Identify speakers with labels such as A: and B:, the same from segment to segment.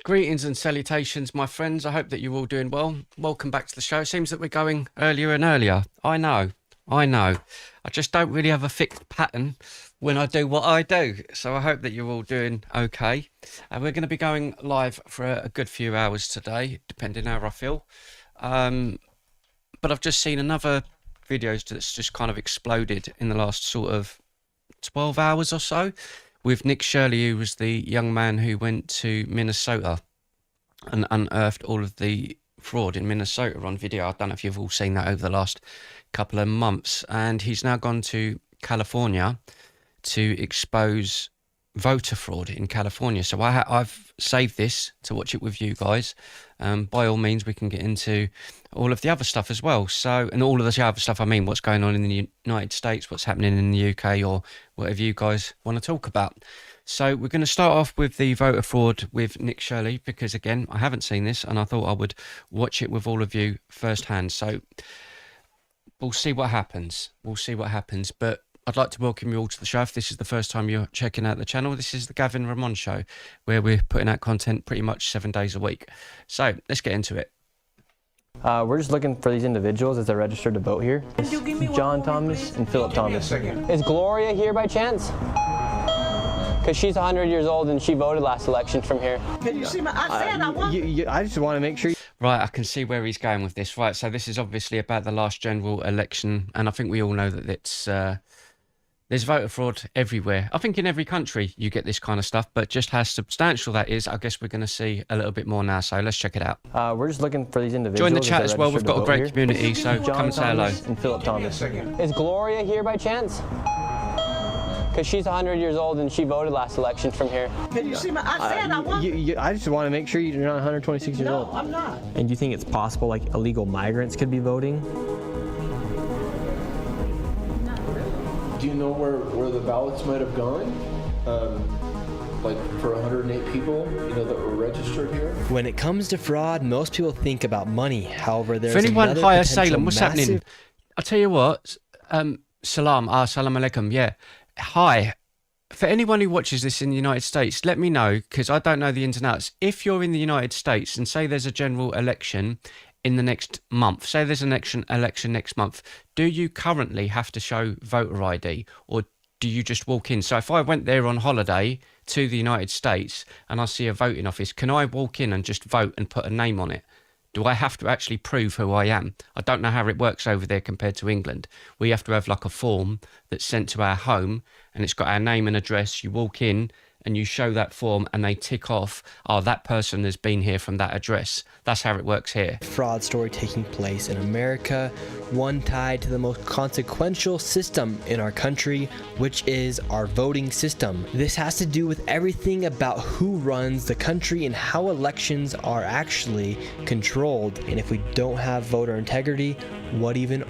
A: Greetings and salutations, my friends. I hope that you're all doing well. Welcome back to the show. It seems that we're going earlier and earlier. I know. I just don't really have a fixed pattern when I do what I do. So I hope that you're all doing okay. We're going to be going live for a good few hours today, depending how I feel. But I've just seen another video that's just kind of exploded in the last sort of 12 hours or so, with Nick Shirley, who was the young man who went to Minnesota and unearthed all of the fraud in Minnesota on video. I don't know if you've all seen that over the last couple of months. And he's now gone to California to expose voter fraud in California. So I've saved this to watch it with you guys. By all means, we can get into all of the other stuff as well. So, and all of the other stuff, I mean, what's going on in the United States, what's happening in the UK, or whatever you guys want to talk about. So we're going to start off with the voter fraud with Nick Shirley, because again, I haven't seen this and I thought I would watch it with all of you firsthand. So we'll see what happens. But I'd like to welcome you all to the show. If this is the first time you're checking out the channel, this is the Gavin Ramon show, where we're putting out content pretty much 7 days a week. So let's get into it.
B: We're just looking for these individuals as they're registered to vote here. John Thomas and Philip Thomas. Is Gloria here by chance? Because she's 100 years old and she voted last election from here.
C: Can you see my? I said I want.
B: I just want to make sure.
A: Right, I can see where he's going with this. Right, so this is obviously about the last general election, and I think we all know that it's there's voter fraud everywhere. I think in every country you get this kind of stuff, but just how substantial that is, I guess we're going to see a little bit more now. So let's check it out.
B: We're just looking for these individuals.
A: Join the chat as well. We've got a great community, so
B: John
A: come and say hello.
B: Thomas and Philip Thomas. Is Gloria here by chance? Because she's 100 years old and she voted last election from here.
C: Can you see my? I said I want.
B: I just want to make sure you're not 126 years old.
C: No, I'm not.
B: And do you think it's possible like illegal migrants could be voting?
D: Do you know where the ballots might have gone? Like for 108 people, that were registered here?
E: When it comes to fraud, most people think about money. However, there's
A: For anyone,
E: another
A: hi
E: potential
A: Salem, what's happening? I'll tell you what, salam alaikum, yeah. Hi. For anyone who watches this in the United States, let me know, because I don't know the ins and outs. If you're in the United States and say there's a general election in the next month, say there's an election next month, do you currently have to show voter ID, or do you just walk in? So if I went there on holiday to the United States and I see a voting office, can I walk in and just vote and put a name on it? Do I have to actually prove who I am? I don't know how it works over there compared to England. We have to have like a form that's sent to our home and it's got our name and address. You walk in and you show that form and they tick off, oh, that person has been here from that address. That's how it works here.
E: Fraud story taking place in America, one tied to the most consequential system in our country, which is our voting system. This has to do with everything about who runs the country and how elections are actually controlled. And if we don't have voter integrity, what even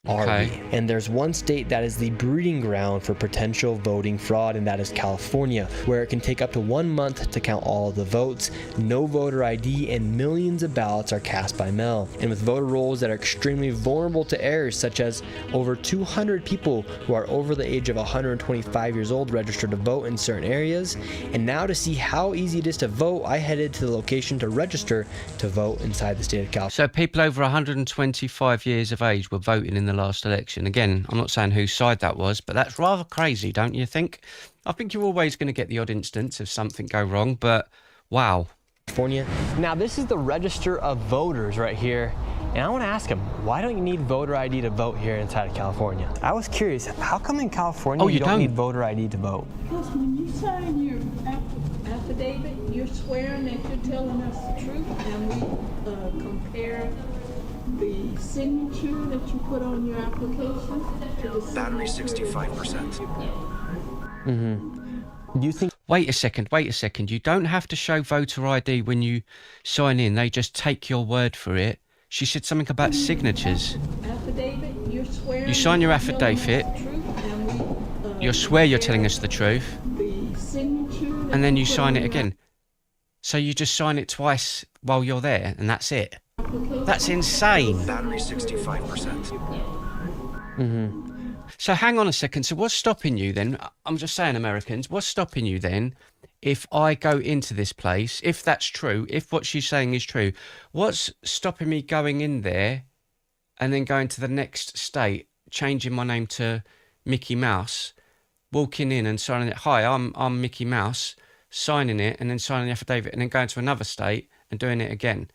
E: are we? And there's one state that is the breeding ground for potential voting fraud, and that is California, where it can take up to 1 month to count all the votes, no voter ID, and millions of ballots are cast by mail. And with voter rolls that are extremely vulnerable to errors, such as over 200 people who are over the age of 125 years old registered to vote in certain areas. And now to see how easy it is to vote, I headed to the location to register to vote inside the state of California.
A: So people over 125 years of age were voting in the last election. Again, I'm not saying whose side that was, but that's rather crazy, don't you think? I think you're always going to get the odd instance of something go wrong, but wow.
B: California. Now this is the register of voters right here, and I want to ask them, why don't you need voter ID to vote here inside of California? I was curious, how come in California you don't need voter ID to vote?
C: Because when you sign your affidavit, you're swearing that you're telling us the truth, and we compare the signature that you put on your application to the
F: Battery 65%.
B: Do you think?
A: Wait a second. You don't have to show voter ID when you sign in. They just take your word for it. She said something about signatures.
C: Affidavit, you're swearing.
A: You sign your affidavit. You swear you're telling us the truth.
C: The signature.
A: And then you sign it again. So you just sign it twice while you're there, and that's it. That's insane.
F: Battery 65%.
A: So hang on a second. So what's stopping you then? I'm just saying, Americans, what's stopping you then if I go into this place, if that's true, if what she's saying is true, what's stopping me going in there and then going to the next state, changing my name to Mickey Mouse, walking in and signing it, hi, I'm Mickey Mouse, signing it and then signing the affidavit and then going to another state and doing it again?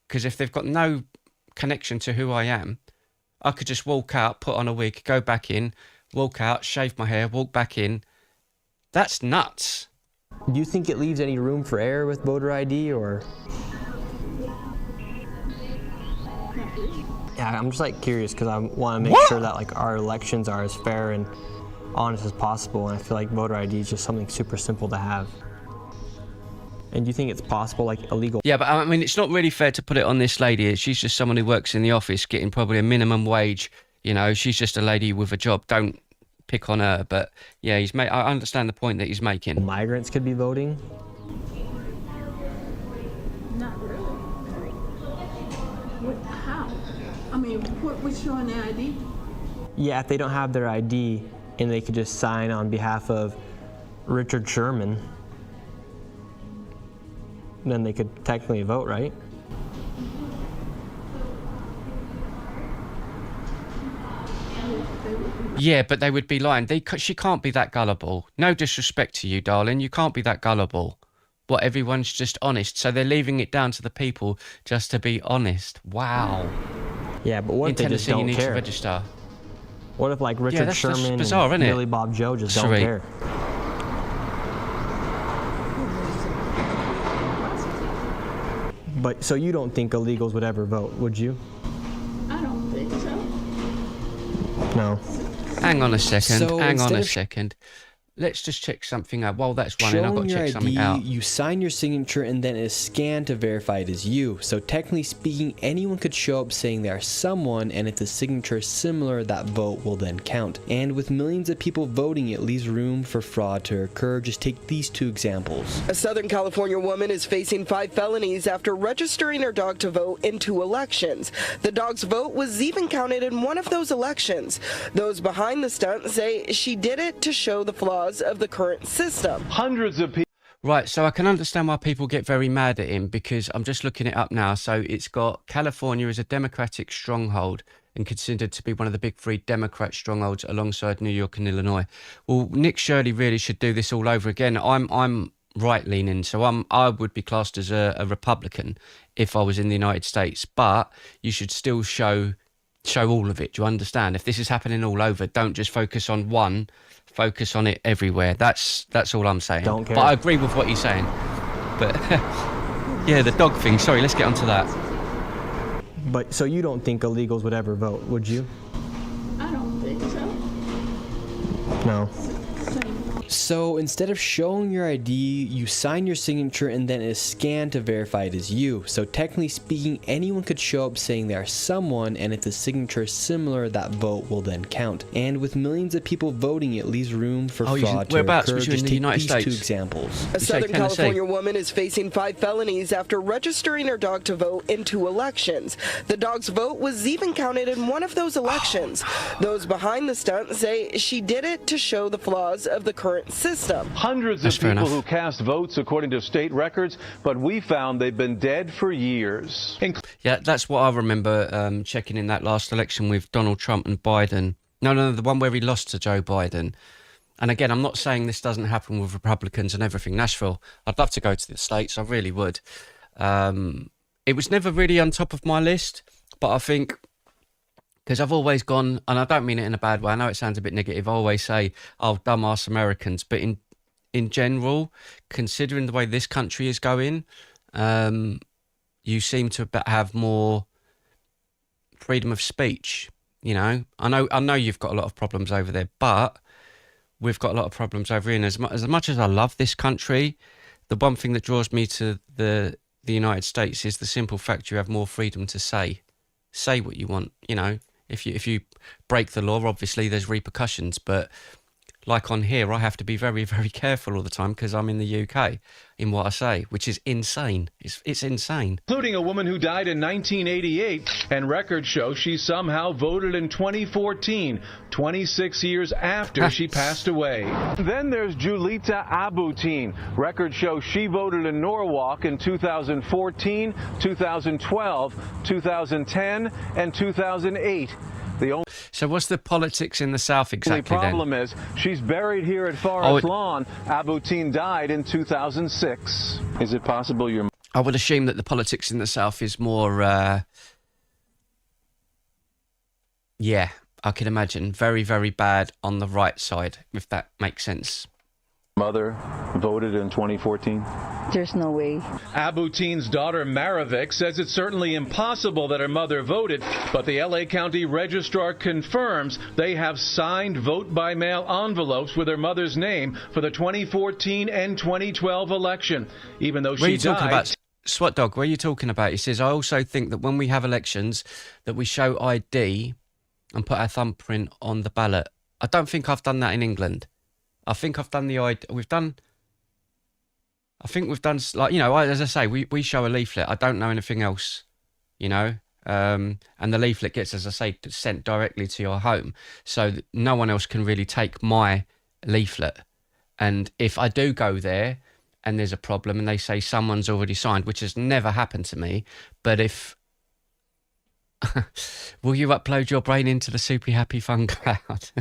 A: Because if they've got no connection to who I am, I could just walk out, put on a wig, go back in, walk out, shave my hair, walk back in. That's nuts.
B: Do you think it leaves any room for error with voter ID, or? Yeah, I'm just like curious because I want to make sure that like our elections are as fair and honest as possible, and I feel like voter ID is just something super simple to have. And do you think it's possible, like illegal?
A: Yeah, but I mean, it's not really fair to put it on this lady. She's just someone who works in the office getting probably a minimum wage. You know, she's just a lady with a job. Don't pick on her. But yeah, I understand the point that he's making.
B: Migrants could be voting?
C: Not really. How? I mean, what was showing the ID?
B: Yeah, if they don't have their ID and they could just sign on behalf of Richard Sherman, then they could technically vote, right?
A: Yeah, but they would be lying. She can't be that gullible. No disrespect to you, darling. You can't be that gullible. What, everyone's just honest. So they're leaving it down to the people just to be honest. Wow.
B: Yeah, but what
A: In
B: if they just
A: Tennessee, you
B: don't
A: need to
B: care?
A: register.
B: What if like Richard
A: that's
B: Sherman
A: bizarre,
B: and
A: isn't it?
B: Billy Bob Joe just don't
A: Sweet.
B: care? But so you don't think illegals would ever vote, would you?
C: I don't think so.
B: No.
A: Hang on a second.
E: So
A: Hang on
E: instead
A: a
E: of
A: second. Let's just check something out. While that's running, I've got
E: Showing
A: to
E: your
A: check something
E: ID,
A: out.
E: you sign your signature and then it is scanned to verify it is you. So technically speaking, anyone could show up saying they are someone, and if the signature is similar, that vote will then count. And with millions of people voting, it leaves room for fraud to occur. Just take these two examples.
G: A Southern California woman is facing 5 felonies after registering her dog to vote in 2 elections. The dog's vote was even counted in one of those elections. Those behind the stunt say she did it to show the flaws of the current system.
H: Hundreds of people.
A: Right, so I can understand why people get very mad at him, because I'm just looking it up now. So it's got California as a Democratic stronghold and considered to be one of the big 3 Democrat strongholds alongside New York and Illinois. Well, Nick Shirley really should do this all over again. I'm right-leaning, so I would be classed as a Republican if I was in the United States. But you should still show all of it. Do you understand? If this is happening all over, don't just focus on one. Focus on it everywhere. That's all I'm saying.
B: Don't care.
A: But I agree with what he's saying. But yeah, the dog thing. Sorry, let's get onto that.
B: But so you don't think illegals would ever vote, would you?
C: I don't think so.
B: No.
E: So instead of showing your ID, you sign your signature and then it is scanned to verify it is you. So technically speaking, anyone could show up saying they are someone, and if the signature is similar, that vote will then count. And with millions of people voting, it leaves room for fraud to
A: whereabouts?
E: occur.
A: Was you in
E: Just
A: the
E: take
A: United
E: these
A: States?
E: 2 examples.
G: A
A: say
G: Southern
A: Tennessee?
G: California woman is facing 5 felonies after registering her dog to vote in 2 elections. The dog's vote was even counted in one of those elections. Those behind the stunt say she did it to show the flaws of the current system.
H: Hundreds
A: That's
H: of
A: fair
H: people
A: enough.
H: who cast votes according to state records, but we found they've been dead for years.
A: Yeah, that's what I remember checking in that last election with Donald Trump and Biden. No, the one where he lost to Joe Biden. And again, I'm not saying this doesn't happen with Republicans and everything. Nashville, I'd love to go to the States. I really would. It was never really on top of my list, but I think because I've always gone, and I don't mean it in a bad way. I know it sounds a bit negative. I always say, "Oh, dumbass Americans," but in general, considering the way this country is going, you seem to have more freedom of speech. You know, I know you've got a lot of problems over there, but we've got a lot of problems over here. And as much as I love this country, the one thing that draws me to the United States is the simple fact you have more freedom to say what you want. You know, if you break the law, obviously there's repercussions, but like on here, I have to be very, very careful all the time because I'm in the UK in what I say, which is insane. It's insane.
H: Including a woman who died in 1988, and records show she somehow voted in 2014, 26 years after she passed away. Then there's Julita Abutin. Records show she voted in Norwalk in 2014, 2012, 2010, and 2008.
A: So what's the politics in the South exactly
H: The problem is she's buried here at Forest Lawn. Abutin died in 2006. Is it possible you're...
A: I would assume that the politics in the South is more, yeah, I can imagine. Very, very bad on the right side, if that makes sense.
H: Mother voted in 2014?
I: There's no way.
H: Abutin's daughter Maravik says it's certainly impossible that her mother voted, but the LA County Registrar confirms they have signed vote-by-mail envelopes with her mother's name for the 2014 and 2012 election, even though she died.
A: About, SWAT Dog, where are you talking about? He says, I also think that when we have elections, that we show ID and put our thumbprint on the ballot. I don't think I've done that in England. I think I've done the ID. I think we've done, like, you know, as I say, we show a leaflet. I don't know anything else, you know. And the leaflet gets, as I say, sent directly to your home. So no one else can really take my leaflet. And if I do go there and there's a problem and they say someone's already signed, which has never happened to me, but if... Will you upload your brain into the Super Happy Fun Cloud?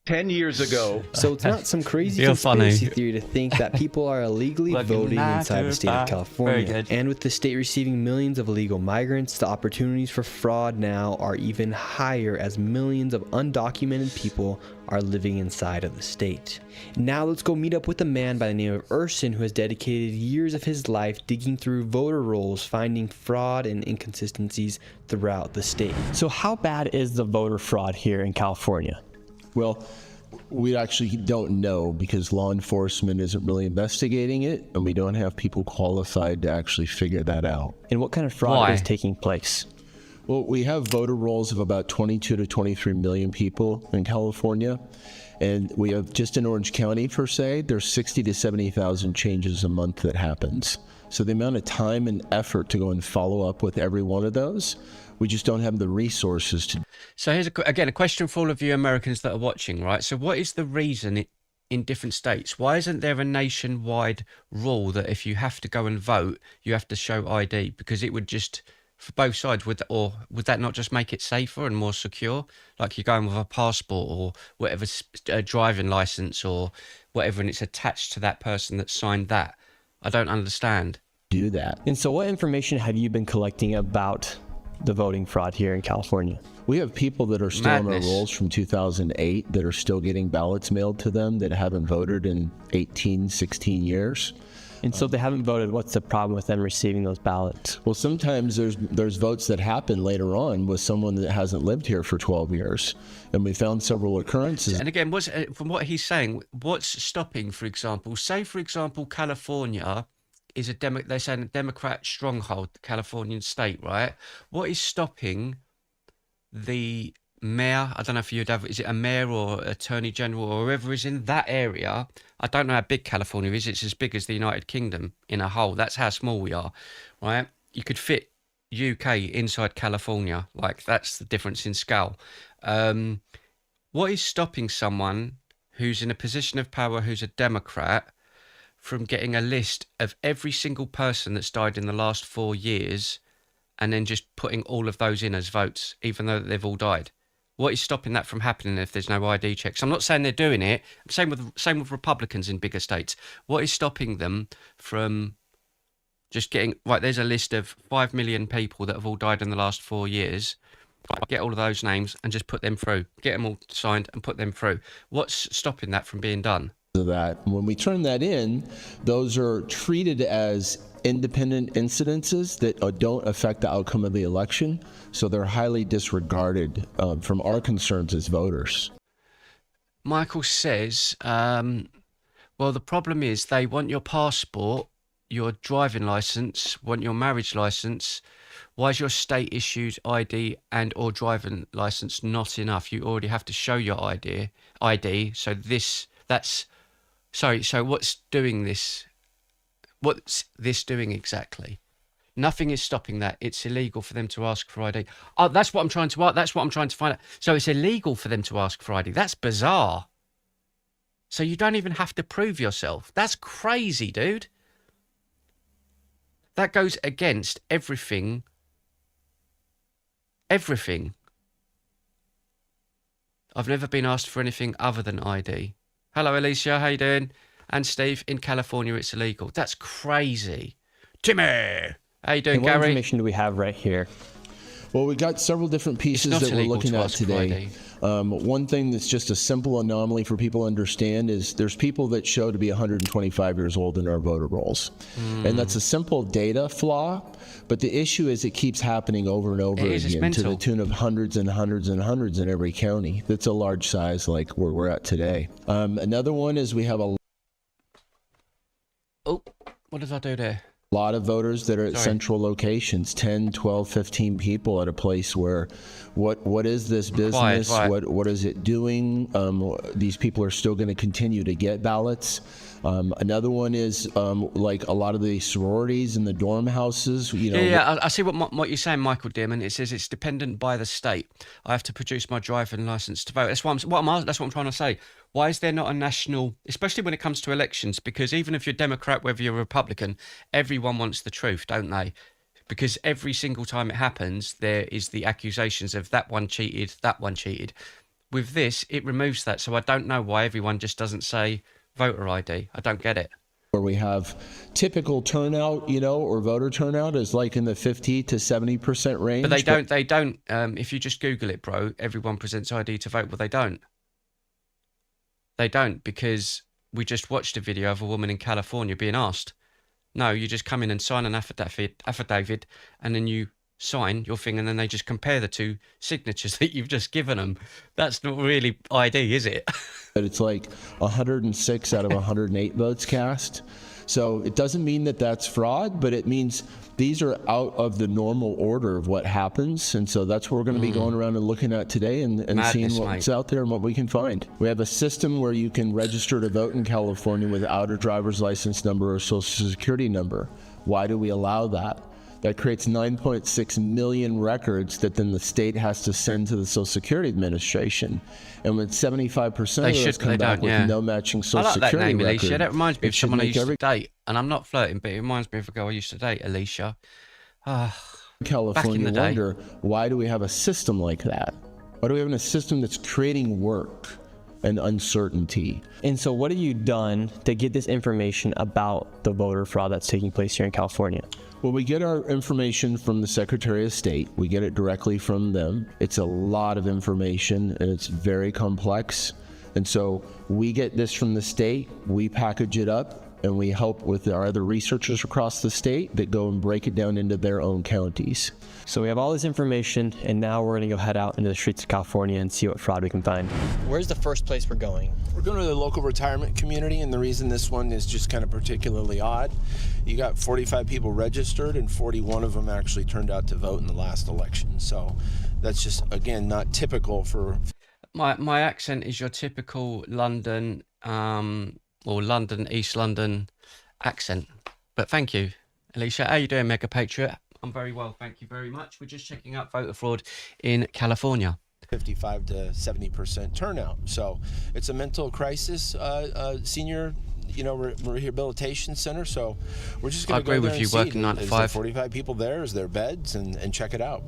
H: 10 years ago.
E: So it's not some crazy conspiracy theory to think that people are illegally voting inside the state of California. And with the state receiving millions of illegal migrants, the opportunities for fraud now are even higher as millions of undocumented people are living inside of the state. Now let's go meet up with a man by the name of Urson who has dedicated years of his life digging through voter rolls, finding fraud and inconsistencies throughout the state.
B: So how bad is the voter fraud here in California?
D: Well, we actually don't know because law enforcement isn't really investigating it, and we don't have people qualified to actually figure that out.
B: And what kind of fraud is taking place?
D: Well, we have voter rolls of about 22 to 23 million people in California, and we have just in Orange County, per se, there's 60 to 70,000 changes a month that happens. So the amount of time and effort to go and follow up with every one of those, we just don't have the resources to.
A: So here's, again, a question for all of you Americans that are watching, right? So what is the reason in different states? Why isn't there a nationwide rule that if you have to go and vote, you have to show ID? Because it would just, for both sides, would that not just make it safer and more secure? Like you're going with a passport or whatever, a driving license or whatever, and it's attached to that person that signed that. I don't understand.
D: Do that.
B: And so what information have you been collecting about the voting fraud here in California?
D: We have people that are still on our rolls from 2008 that are still getting ballots mailed to them that haven't voted in 18, 16 years.
B: And so if they haven't voted, what's the problem with them receiving those ballots?
D: Well, sometimes there's votes that happen later on with someone that hasn't lived here for 12 years. And we found several occurrences.
A: And again, from what he's saying, what's stopping, for example, say, for example, California is they're saying a Democrat stronghold, the Californian state, right? What is stopping the mayor? I don't know if you'd have, is it a mayor or attorney general or whoever is in that area? I don't know how big California is. It's as big as the United Kingdom in a whole. That's how small we are, right? You could fit UK inside California. Like, that's the difference in scale. What is stopping someone who's in a position of power, who's a Democrat, from getting a list of every single person that's died in the last 4 years and then just putting all of those in as votes, even though they've all died? What is stopping that from happening if there's no ID checks? I'm not saying they're doing it. Same with Republicans in bigger states. What is stopping them from just getting, right, there's a list of 5 million people that have all died in the last 4 years. Get all of those names and just put them through. Get them all signed and put them through. What's stopping that from being done?
D: That when we turn that in, those are treated as independent incidences that don't affect the outcome of the election, so they're highly disregarded from our concerns as voters.
A: Michael says, well, the problem is they want your passport, your driving license, want your marriage license. Why is your state issued ID and or driving license not enough? You already have to show your ID, so this That's sorry. So what's doing this? What's this doing exactly? Nothing is stopping that. It's illegal for them to ask for ID. Oh, that's what I'm trying to. That's what I'm trying to find out. So it's illegal for them to ask for ID. That's bizarre. So you don't even have to prove yourself. That's crazy, dude. That goes against everything. Everything. I've never been asked for anything other than ID. Hello, Alicia. How you doing? And Steve, in California, it's illegal. That's crazy. Timmy! How you doing,
B: And what
A: Gary?
B: information do we have right here?
D: Well, we got several different pieces that we're looking at today. One thing that's just a simple anomaly for people to understand is there's people that show to be 125 years old in our voter rolls. And that's a simple data flaw, but the issue is it keeps happening over and over again to the tune of hundreds and hundreds and hundreds in every county. That's a large size like where we're at today. Another one is we have a
A: what did I do there?
D: lot of voters that are at central locations, 10, 12, 15 people at a place where what is this business?
A: Quiet.
D: What is it doing? These people are still going to continue to get ballots. Another one is like a lot of the sororities in the dorm houses. You know,
A: I see what you're saying, Michael Dearman. It says it's dependent by the state. I have to produce my driving license to vote. That's what I'm trying to say. Why is there not a national, especially when it comes to elections? Because even if you're Democrat, whether you're Republican, everyone wants the truth, don't they? Because every single time it happens, there is the accusations of that one cheated, that one cheated. With this, it removes that. So I don't know why everyone just doesn't say voter ID. I don't get it.
D: Where we have typical turnout, you know, or voter turnout is like in the 50 to 70% range.
A: But they don't. If you just Google it, bro, everyone presents ID to vote. Well, they don't. They don't, because we just watched a video of a woman in California being asked. No, you just come in and sign an affidavit, and then you sign your thing, and then they just compare the two signatures that you've just given them. That's not really ID, is it?
D: But it's like 106 out of 108 votes cast. So it doesn't mean that that's fraud, but it means these are out of the normal order of what happens. And so that's what we're going to be going around and looking at today and seeing what's out there and what we can find. We have a system where you can register to vote in California without a driver's license number or social security number. Why do we allow that? That creates 9.6 million records that then the state has to send to the Social Security Administration. And when 75% of those come back with no matching Social Security record.
A: I like that name, Alicia. That reminds me of someone I used to date. And I'm not flirting, but it reminds me of a girl I used to date, Alicia.
D: California wonder, why do we have a system like that? Why do we have a system that's creating work and uncertainty?
B: And so what have you done to get this information about the voter fraud that's taking place here in California?
D: Well, we get our information from the Secretary of State. We get it directly from them. It's a lot of information, and it's very complex. And so we get this from the state, we package it up, and we help with our other researchers across the state that go and break it down into their own counties.
B: So we have all this information, and now we're going to go head out into the streets of California and see what fraud we can find. Where's the first place we're going?
I: We're going to the local retirement community, and the reason this one is just kind of particularly odd, you got 45 people registered, and 41 of them actually turned out to vote in the last election. So that's just, again, not typical for...
A: My accent is your typical London, or London, East London accent. But thank you, Alicia. How you doing, Mega Patriot? I'm very well, thank you very much. We're just checking out voter fraud in California.
I: 55 to 70% turnout. So it's a mental crisis senior, rehabilitation center. So we're just going to go there and see. I agree with you,
A: working 9 to 5.
I: Is there 45 people there? Is there beds? And check it out.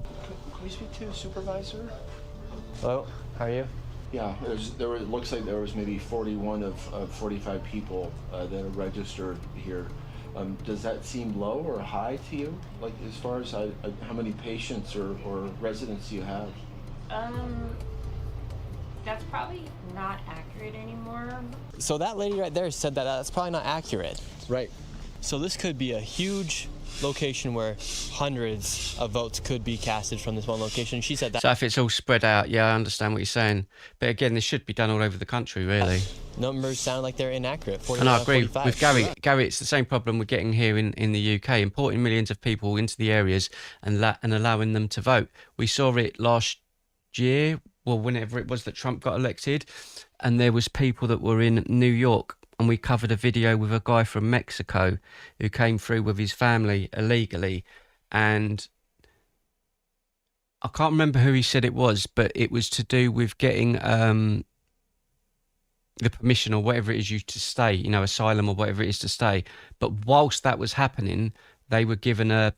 I: Can we speak to a supervisor?
B: Hello, how are you?
D: Yeah, it looks like there was maybe 41 of 45 people that are registered here. Does that seem low or high to you? Like as far as how many patients or residents you have?
J: That's probably not accurate anymore.
B: So that lady right there said that that's probably not accurate.
D: Right.
B: So this could be a huge location where hundreds of votes could be casted from this one location. She said that.
A: So if it's all spread out, yeah, I understand what you're saying. But again, this should be done all over the country, really.
B: Numbers sound like they're inaccurate.
A: And I agree with Gary. Gary, it's the same problem we're getting here in the UK, importing millions of people into the areas and allowing them to vote. We saw it last year well, whenever it was that Trump got elected, and there was people that were in New York, and we covered a video with a guy from Mexico who came through with his family illegally, and I can't remember who he said it was, but it was to do with getting the permission or whatever it is you to stay, you know, asylum or whatever it is to stay. But whilst that was happening, they were given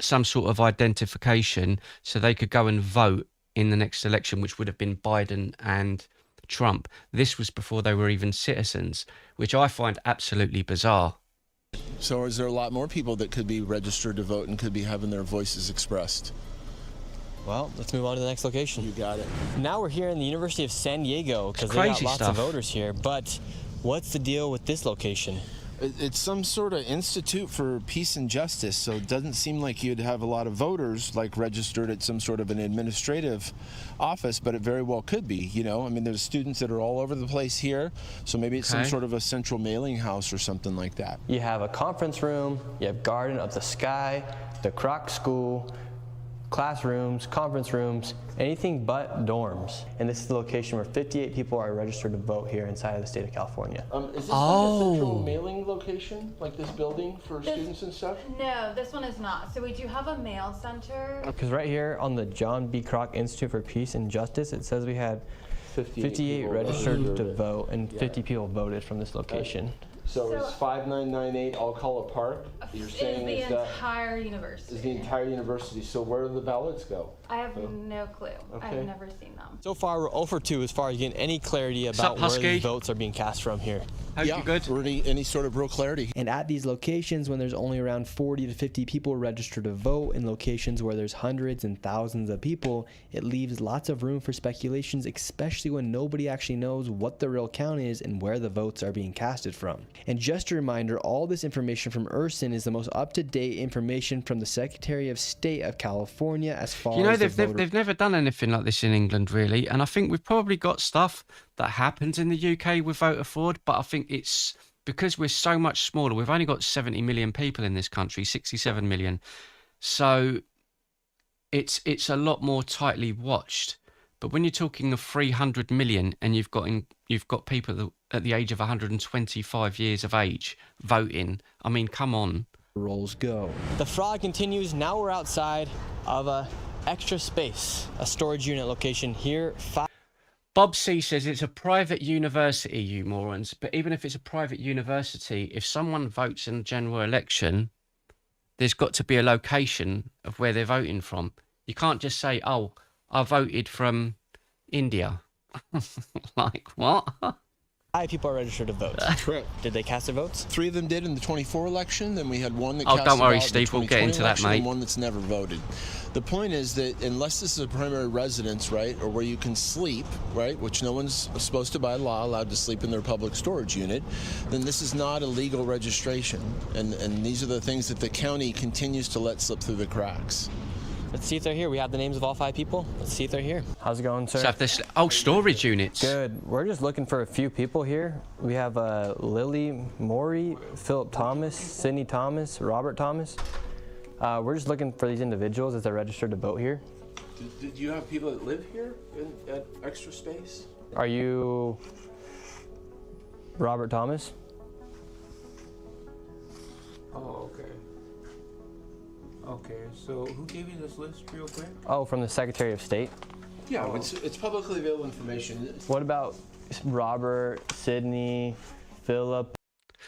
A: some sort of identification so they could go and vote in the next election, which would have been Biden and Trump. This was before they were even citizens, which I find absolutely bizarre.
D: So is there a lot more people that could be registered to vote and could be having their voices expressed?
B: Well, let's move on to the next location.
D: You got it.
B: Now we're here in the University of San Diego because they got
A: Crazy
B: lots
A: stuff.
B: of voters here. But what's the deal with this location?
I: It's some sort of institute for peace and justice, so it doesn't seem like you'd have a lot of voters like registered at some sort of an administrative office, but it very well could be, you know. I mean, there's students that are all over the place here, so maybe it's some sort of a central mailing house or something like that.
B: You have a conference room, you have Garden of the Sky, the Kroc School, classrooms, conference rooms, anything but dorms. And this is the location where 58 people are registered to vote here inside of the state of California.
I: Is this like a central mailing location, like this building for students and stuff?
J: No, this one is not. So we do have a mail center.
B: Because right here on the John B. Kroc Institute for Peace and Justice, it says we had 58 registered to vote and 50 people voted from this location.
I: So it's 5998 Alcala Park. You're saying
J: is
I: is
J: the
I: that
J: entire university.
I: is the entire university. So where do the ballots go?
J: I have no clue.
I: Okay.
J: I've never seen them.
B: So far, we're 0 for 2 as far as getting any clarity about where
A: Husky?
B: the votes are being cast from here.
A: Hope you're good.
D: Or any sort of real clarity.
E: And at these locations, when there's only around 40 to 50 people registered to vote, in locations where there's hundreds and thousands of people, it leaves lots of room for speculations, especially when nobody actually knows what the real count is and where the votes are being casted from. And just a reminder, all this information from Urson is the most up-to-date information from the Secretary of State of California as far
A: You know,
E: as
A: they've never done anything like this in England, really. And I think we've probably got stuff that happens in the UK with voter fraud, but I think it's because we're so much smaller. We've only got 70 million people in this country, 67 million. So it's a lot more tightly watched. But when you're talking of 300 million and you've got people at the age of 125 years of age voting, I mean, come on.
E: rolls go.
B: The fraud continues. Now we're outside of a extra space, a storage unit location here.
A: Bob C says it's a private university, you morons. But even if it's a private university, if someone votes in a general election, there's got to be a location of where they're voting from. You can't just say, oh, I voted from India. Like, what?
B: 5 people are registered to vote.
D: Correct.
B: Did they cast their votes?
D: 3 of them did in the 24 election. Then we had one that
A: Oh,
D: cast
A: don't
D: a
A: worry,
D: ballot in the
A: Steve, we'll get
D: 2020
A: into that,
D: election
A: mate.
D: And one that's never voted. The point is that unless this is a primary residence, right, or where you can sleep, right, which no one's supposed to by law allowed to sleep in their public storage unit, then this is not a legal registration. And these are the things that the county continues to let slip through the cracks.
B: Let's see if they're here. We have the names of all 5 people. Let's see if they're here. How's it going, sir?
A: So if there's storage units.
B: Good. We're just looking for a few people here. We have Lily Morey, Philip Thomas, Sydney Thomas, Robert Thomas. We're just looking for these individuals as they're registered to vote here.
I: Did you have people that live here at Extra Space?
B: Are you Robert Thomas?
K: Oh, okay. Okay, so who gave you this list real quick?
B: Oh, from the Secretary of State.
I: Yeah, it's publicly available information.
B: What about Robert, Sydney, Philip?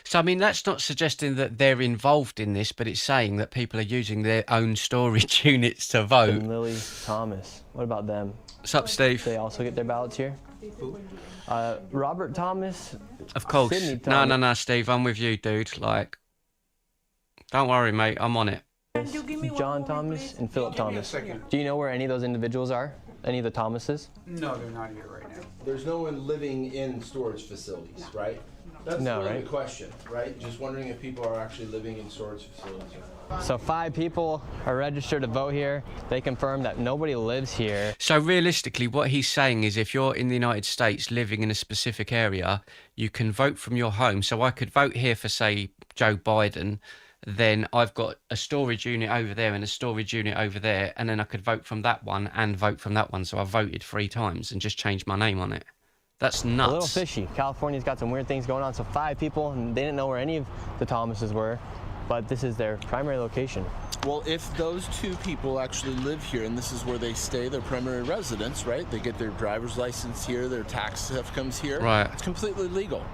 A: So, I mean, that's not suggesting that they're involved in this, but it's saying that people are using their own storage units to vote.
B: And Lily Thomas. What about them?
A: What's up, Steve?
B: They also get their ballots here? Robert Thomas.
A: Of course.
B: Sydney Thomas.
A: No, Steve, I'm with you, dude. Like, don't worry, mate, I'm on it.
B: John Thomas and Philip Thomas. Do you know where any of those individuals are? Any of the Thomases?
K: No, they're not here right now.
I: There's no one living in storage facilities, right? That's
B: No,
I: really
B: right?
I: the question, right? Just wondering if people are actually living in storage facilities.
B: So 5 people are registered to vote here. They confirm that nobody lives here.
A: So realistically, what he's saying is if you're in the United States living in a specific area, you can vote from your home. So I could vote here for, say, Joe Biden, then I've got a storage unit over there and a storage unit over there, and then I could vote from that one and vote from that one. So I voted 3 times and just changed my name on it. That's nuts.
B: A little fishy. California's got some weird things going on. So 5 people, and they didn't know where any of the Thomases were, but this is their primary location.
D: Well, if those 2 people actually live here and this is where they stay, their primary residence, right? They get their driver's license here, their tax stuff comes here.
A: Right.
D: It's completely legal.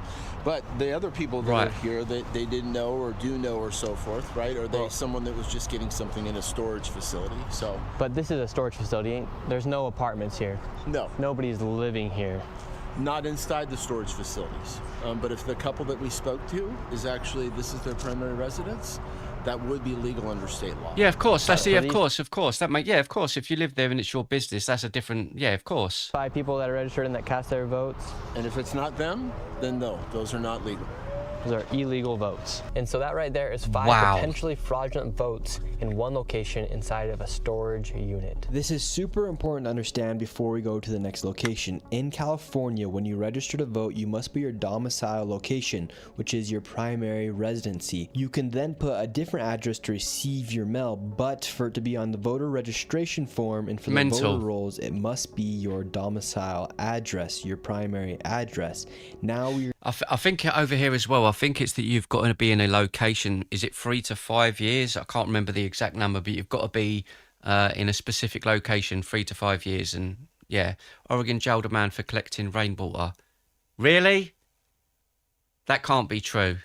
D: But the other people that are here that they didn't know or do know or so forth, right? Or they someone that was just getting something in a storage facility, so.
B: But this is a storage facility. There's no apartments here.
D: No.
B: Nobody's living here.
D: Not inside the storage facilities. But if the couple that we spoke to is actually, this is their primary residence, that would be legal under state law.
A: Yeah, of course. That's of course. That yeah, of course. If you live there and it's your business, that's a different. Yeah, of course.
B: 5 people that are registered and that cast their votes.
D: And if it's not them, then no, those are not legal.
B: Those are illegal votes. And so that right there is 5 potentially fraudulent votes in one location inside of a storage unit.
E: This is super important to understand before we go to the next location. In California, when you register to vote, you must put your domicile location, which is your primary residency. You can then put a different address to receive your mail, but for it to be on the voter registration form and for the voter rolls, it must be your domicile address, your primary address. Now we're
A: I think over here as well, I think it's that you've got to be in a location, is it 3 to 5 years? I can't remember the exact number, but you've got to be in a specific location 3 to 5 years. And yeah, Oregon jailed a man for collecting rainwater. Really? That can't be true.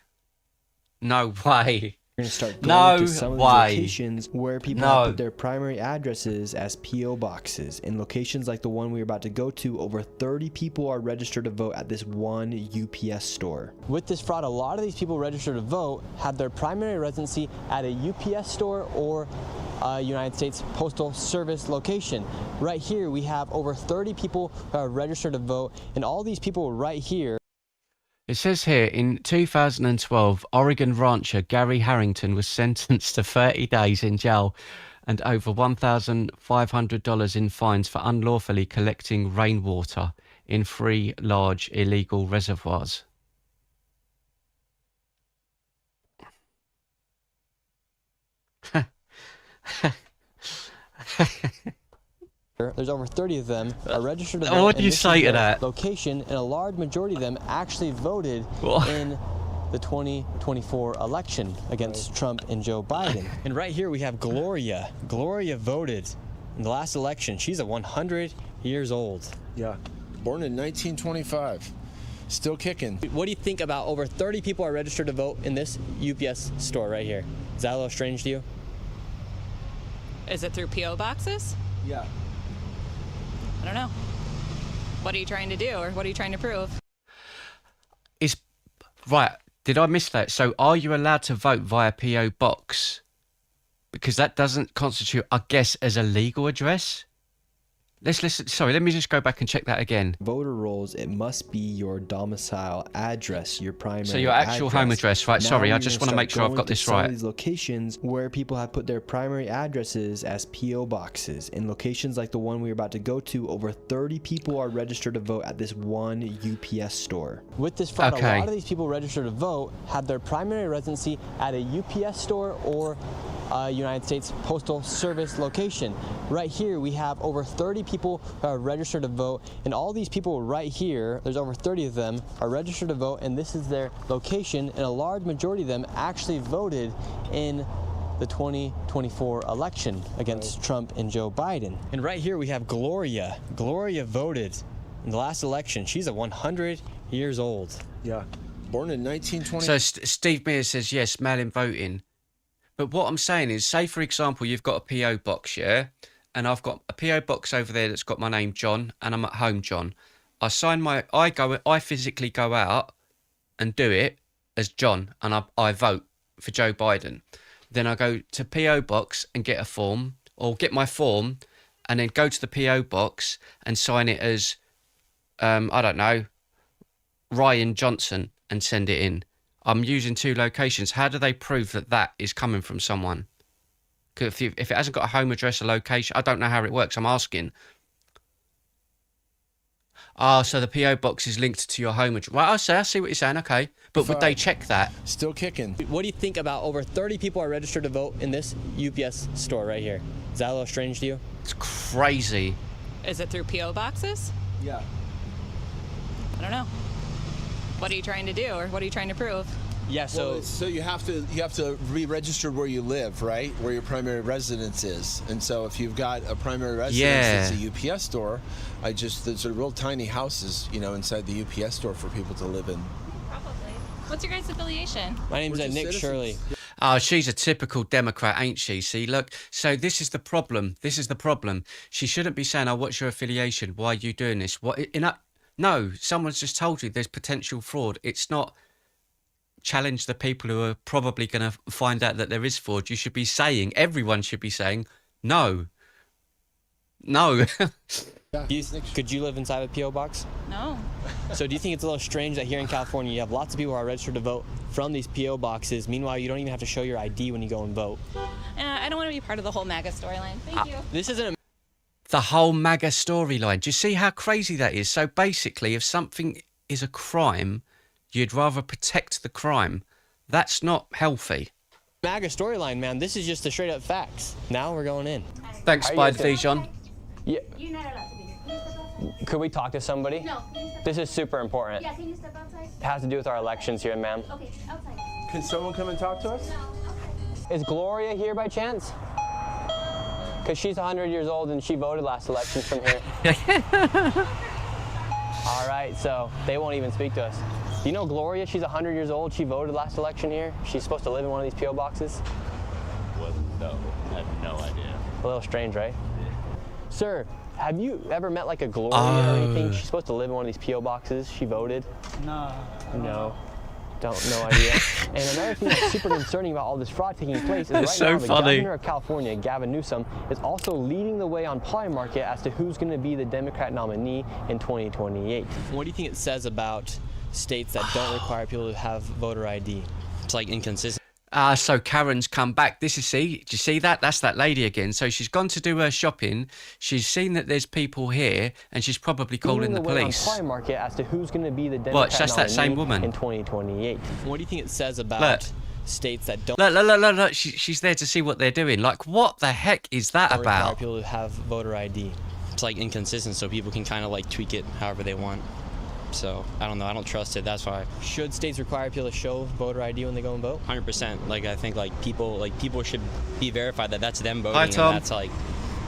A: No way.
E: We're going to start going to some of the locations where people have put their primary addresses as P.O. boxes. In locations like the one we're about to go to, over 30 people are registered to vote at this one UPS store.
B: With this fraud, a lot of these people registered to vote have their primary residency at a UPS store or United States Postal Service location. Right here, we have over 30 people who are registered to vote, and all these people right here.
A: It says here, in 2012, Oregon rancher Gary Harrington was sentenced to 30 days in jail and over $1,500 in fines for unlawfully collecting rainwater in 3 large illegal reservoirs.
B: There's over 30 of them are registered to vote.
A: What do you say to that?
B: Location, and a large majority of them actually voted in the 2024 election against Trump and Joe Biden. And right here we have Gloria. Gloria voted in the last election. She's 100 years old.
D: Yeah, born in 1925. Still kicking.
B: What do you think about over 30 people are registered to vote in this UPS store right here? Is that a little strange to you?
L: Is it through P.O. boxes?
D: Yeah.
L: I don't know. What are you trying to do, or what are you trying to prove?
A: Right, did I miss that? So are you allowed to vote via P.O. box? Because that doesn't constitute, I guess, as a legal address? Let's listen. Sorry, let me just go back and check that again.
E: Voter rolls, it must be your domicile address, your primary
A: So your actual home address, right?
E: Now
A: sorry, I just want to make sure I've got this right.
E: These locations where people have put their primary addresses as P.O. boxes. In locations like the one we're about to go to, over 30 people are registered to vote at this one UPS store.
B: With this fraud, a lot of these people registered to vote have their primary residency at a UPS store or United States Postal Service location. Right here, we have over 30 people who are registered to vote, and all these people right here, there's over 30 of them, are registered to vote, and this is their location, and a large majority of them actually voted in the 2024 election against Trump and Joe Biden. And right here, we have Gloria. Gloria voted in the last election. She's 100 years old.
D: Yeah, born in 1920.
A: So Steve Mears says, yes, mail-in voting. But what I'm saying is, say, for example, you've got a P.O. box, yeah? And I've got a P.O. box over there that's got my name, John, and I'm at home, John. I physically go out and do it as John, and I vote for Joe Biden. Then I go to P.O. box and get a form, or get my form, and then go to the P.O. box and sign it as, I don't know, Ryan Johnson, and send it in. I'm using 2 locations. How do they prove that that is coming from someone? If it hasn't got a home address, a location, I don't know how it works. I'm asking. Ah, so the PO box is linked to your home address. Right, I see what you're saying. Okay, but would they check that?
D: Still kicking.
E: What do you think about over 30 people are registered to vote in this UPS store right here? Is that a little strange to you?
A: It's crazy.
L: Is it through PO boxes?
D: Yeah.
L: I don't know. What are you trying to do, or what are you trying to prove?
E: Yeah, so
I: So you have to re-register where you live, right? Where your primary residence is. And so if you've got a primary residence that's a UPS store, there's a real tiny houses, inside the UPS store for people to live in.
L: Probably. What's your guys' affiliation?
E: my name's
I: We're just
E: Nick
I: citizens.
E: Shirley.
A: Oh, she's a typical Democrat, ain't she? See, look. So this is the problem. She shouldn't be saying, "Oh, what's your affiliation? Why are you doing this?" No, someone's just told you there's potential fraud. It's not challenge the people who are probably going to find out that there is fraud. You should be saying, everyone should be saying, no.
E: Could you live inside a PO box?
L: No.
E: So do you think it's a little strange that here in California you have lots of people who are registered to vote from these PO boxes? Meanwhile, you don't even have to show your ID when you go and vote.
L: I don't want to be part of the whole MAGA storyline. Thank you.
E: This isn't a
A: The whole MAGA storyline. Do you see how crazy that is? So basically, if something is a crime, you'd rather protect the crime. That's not healthy.
E: MAGA storyline, man. This is just the straight up facts. Now we're going in.
A: Thanks,
B: How are
A: Bide
B: you doing?
A: Dijon.
B: Yeah.
M: You're not allowed to be here. Can you step outside?
B: Could we talk to somebody?
M: No. Can you step
B: This is super important.
M: Yeah, can you step outside?
B: It has to do with our elections here, ma'am.
M: Okay, outside.
I: Can someone come and talk to us?
M: No, outside.
B: Is Gloria here by chance? Because she's 100 years old and she voted last election from here. All right, so they won't even speak to us. Do you know Gloria? She's 100 years old. She voted last election here. She's supposed to live in one of these PO boxes.
N: Well, no, I have no idea.
B: A little strange, right? Yeah. Sir, have you ever met like a Gloria or anything? She's supposed to live in one of these PO boxes. She voted.
K: No.
B: No. No idea. And another thing that's super concerning about all this fraud taking place is right
A: It's so
B: now the
A: funny.
B: governor of California, Gavin Newsom, is also leading the way on Poly Market as to who's going to be the Democrat nominee in 2028.
E: What do you think it says about states that don't require people to have voter ID?
N: It's like inconsistent.
A: So Karen's come back. Do you see that? That's that lady again. So she's gone to do her shopping. She's seen that there's people here, and she's probably calling
B: Leading
A: the
B: way
A: police.
B: on Poly Market as to who's going to be the Democrat
A: Watch, that's that
B: nominee
A: same woman.
B: in 2028.
E: What do you think it says about
A: Look.
E: states that don't
A: Look. She's there to see what they're doing. Like, what the heck is that
E: require
A: about?
E: people to have voter ID?
N: It's like inconsistent, so people can kind of like tweak it however they want. So I don't know. I don't trust it. That's why.
E: Should states require people to show voter ID when they go and vote?
N: 100%. Like I think people should be verified that that's them voting
A: Hi,
N: and
A: Tom.
N: that's like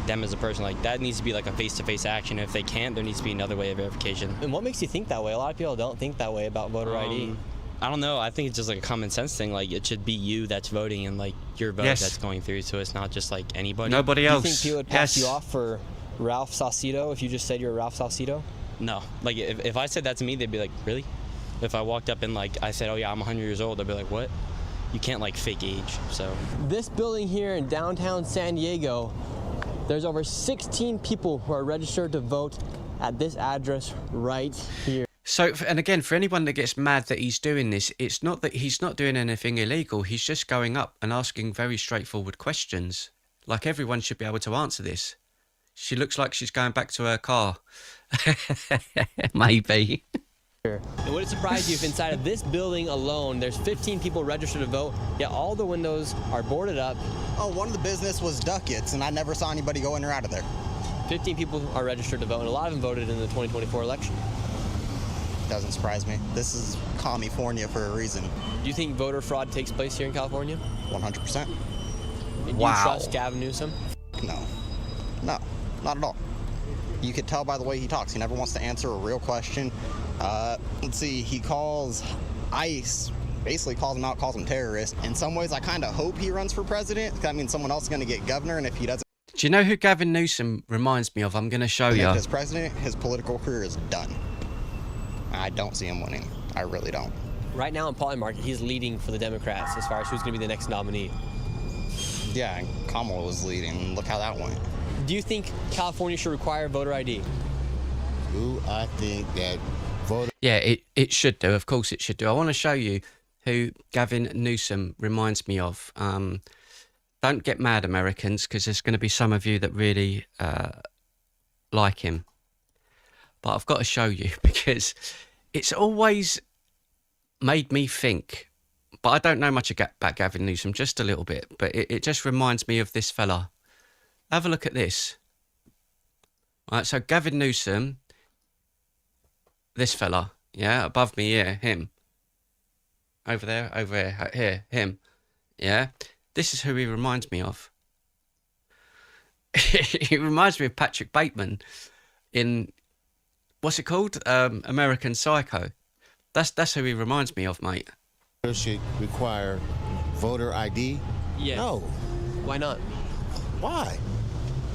N: them as a person. Like that needs to be like a face-to-face action. If they can't, there needs to be another way of verification.
E: And what makes you think that way? A lot of people don't think that way about voter ID.
N: I don't know. I think it's just like a common sense thing. Like it should be you that's voting and like your vote
A: Yes.
N: that's going through. So it's not just like anybody.
A: Nobody
E: Do you
A: else.
E: think people would pass
A: Yes.
E: you off for Ralph Salcido if you just said you're Ralph Salcido?
N: No. Like if I said that to me, they'd be like, really? If I walked up and like I said, oh yeah, I'm 100 years old, they'd be like, what? You can't like fake age. So
E: This building here in downtown San Diego, there's over 16 people who are registered to vote at this address right here.
A: So, and again, for anyone that gets mad that he's doing this, it's not that he's not doing anything illegal. He's just going up and asking very straightforward questions. Like, everyone should be able to answer this. She looks like she's going back to her car. Maybe.
E: And would it surprise you if inside of this building alone, there's 15 people registered to vote, yet all the windows are boarded up.
O: Oh, one of the business was Duckett's, and I never saw anybody go in or out of there.
E: 15 people are registered to vote, and a lot of them voted in the 2024 election.
O: Doesn't surprise me. This is California for a reason.
E: Do you think voter fraud takes place here in California?
O: 100%.
E: And do you
A: Wow.
E: trust Gavin Newsom?
O: No, not at all. You could tell by the way he talks. He never wants to answer a real question. Let's see, he calls ICE, basically calls them out, calls them terrorists. In some ways, I kind of hope he runs for president. That means someone else is going to get governor, and if he doesn't
A: Do you know who Gavin Newsom reminds me of? I'm going to show
O: make
A: you.
O: it as president, his political career is done. I don't see him winning. I really don't.
E: Right now in Poly Market, he's leading for the Democrats as far as who's going to be the next nominee.
O: Yeah, and Kamala was leading. Look how that went.
E: Do you think California should require voter ID?
O: Ooh, I think that voter.
A: Yeah, it should do. Of course it should do. I want to show you who Gavin Newsom reminds me of. Don't get mad, Americans, because there's going to be some of you that really like him. but I've got to show you because it's always made me think. But I don't know much about Gavin Newsom, just a little bit. But it just reminds me of this fella. Have a look at this. Right, so Gavin Newsom, this fella, yeah, above me here, him. Over there, here, him. Yeah, this is who he reminds me of. He reminds me of Patrick Bateman in, what's it called? American Psycho. That's who he reminds me of, mate.
P: Should require voter ID?
B: Yeah.
P: No.
B: Why not?
P: Why?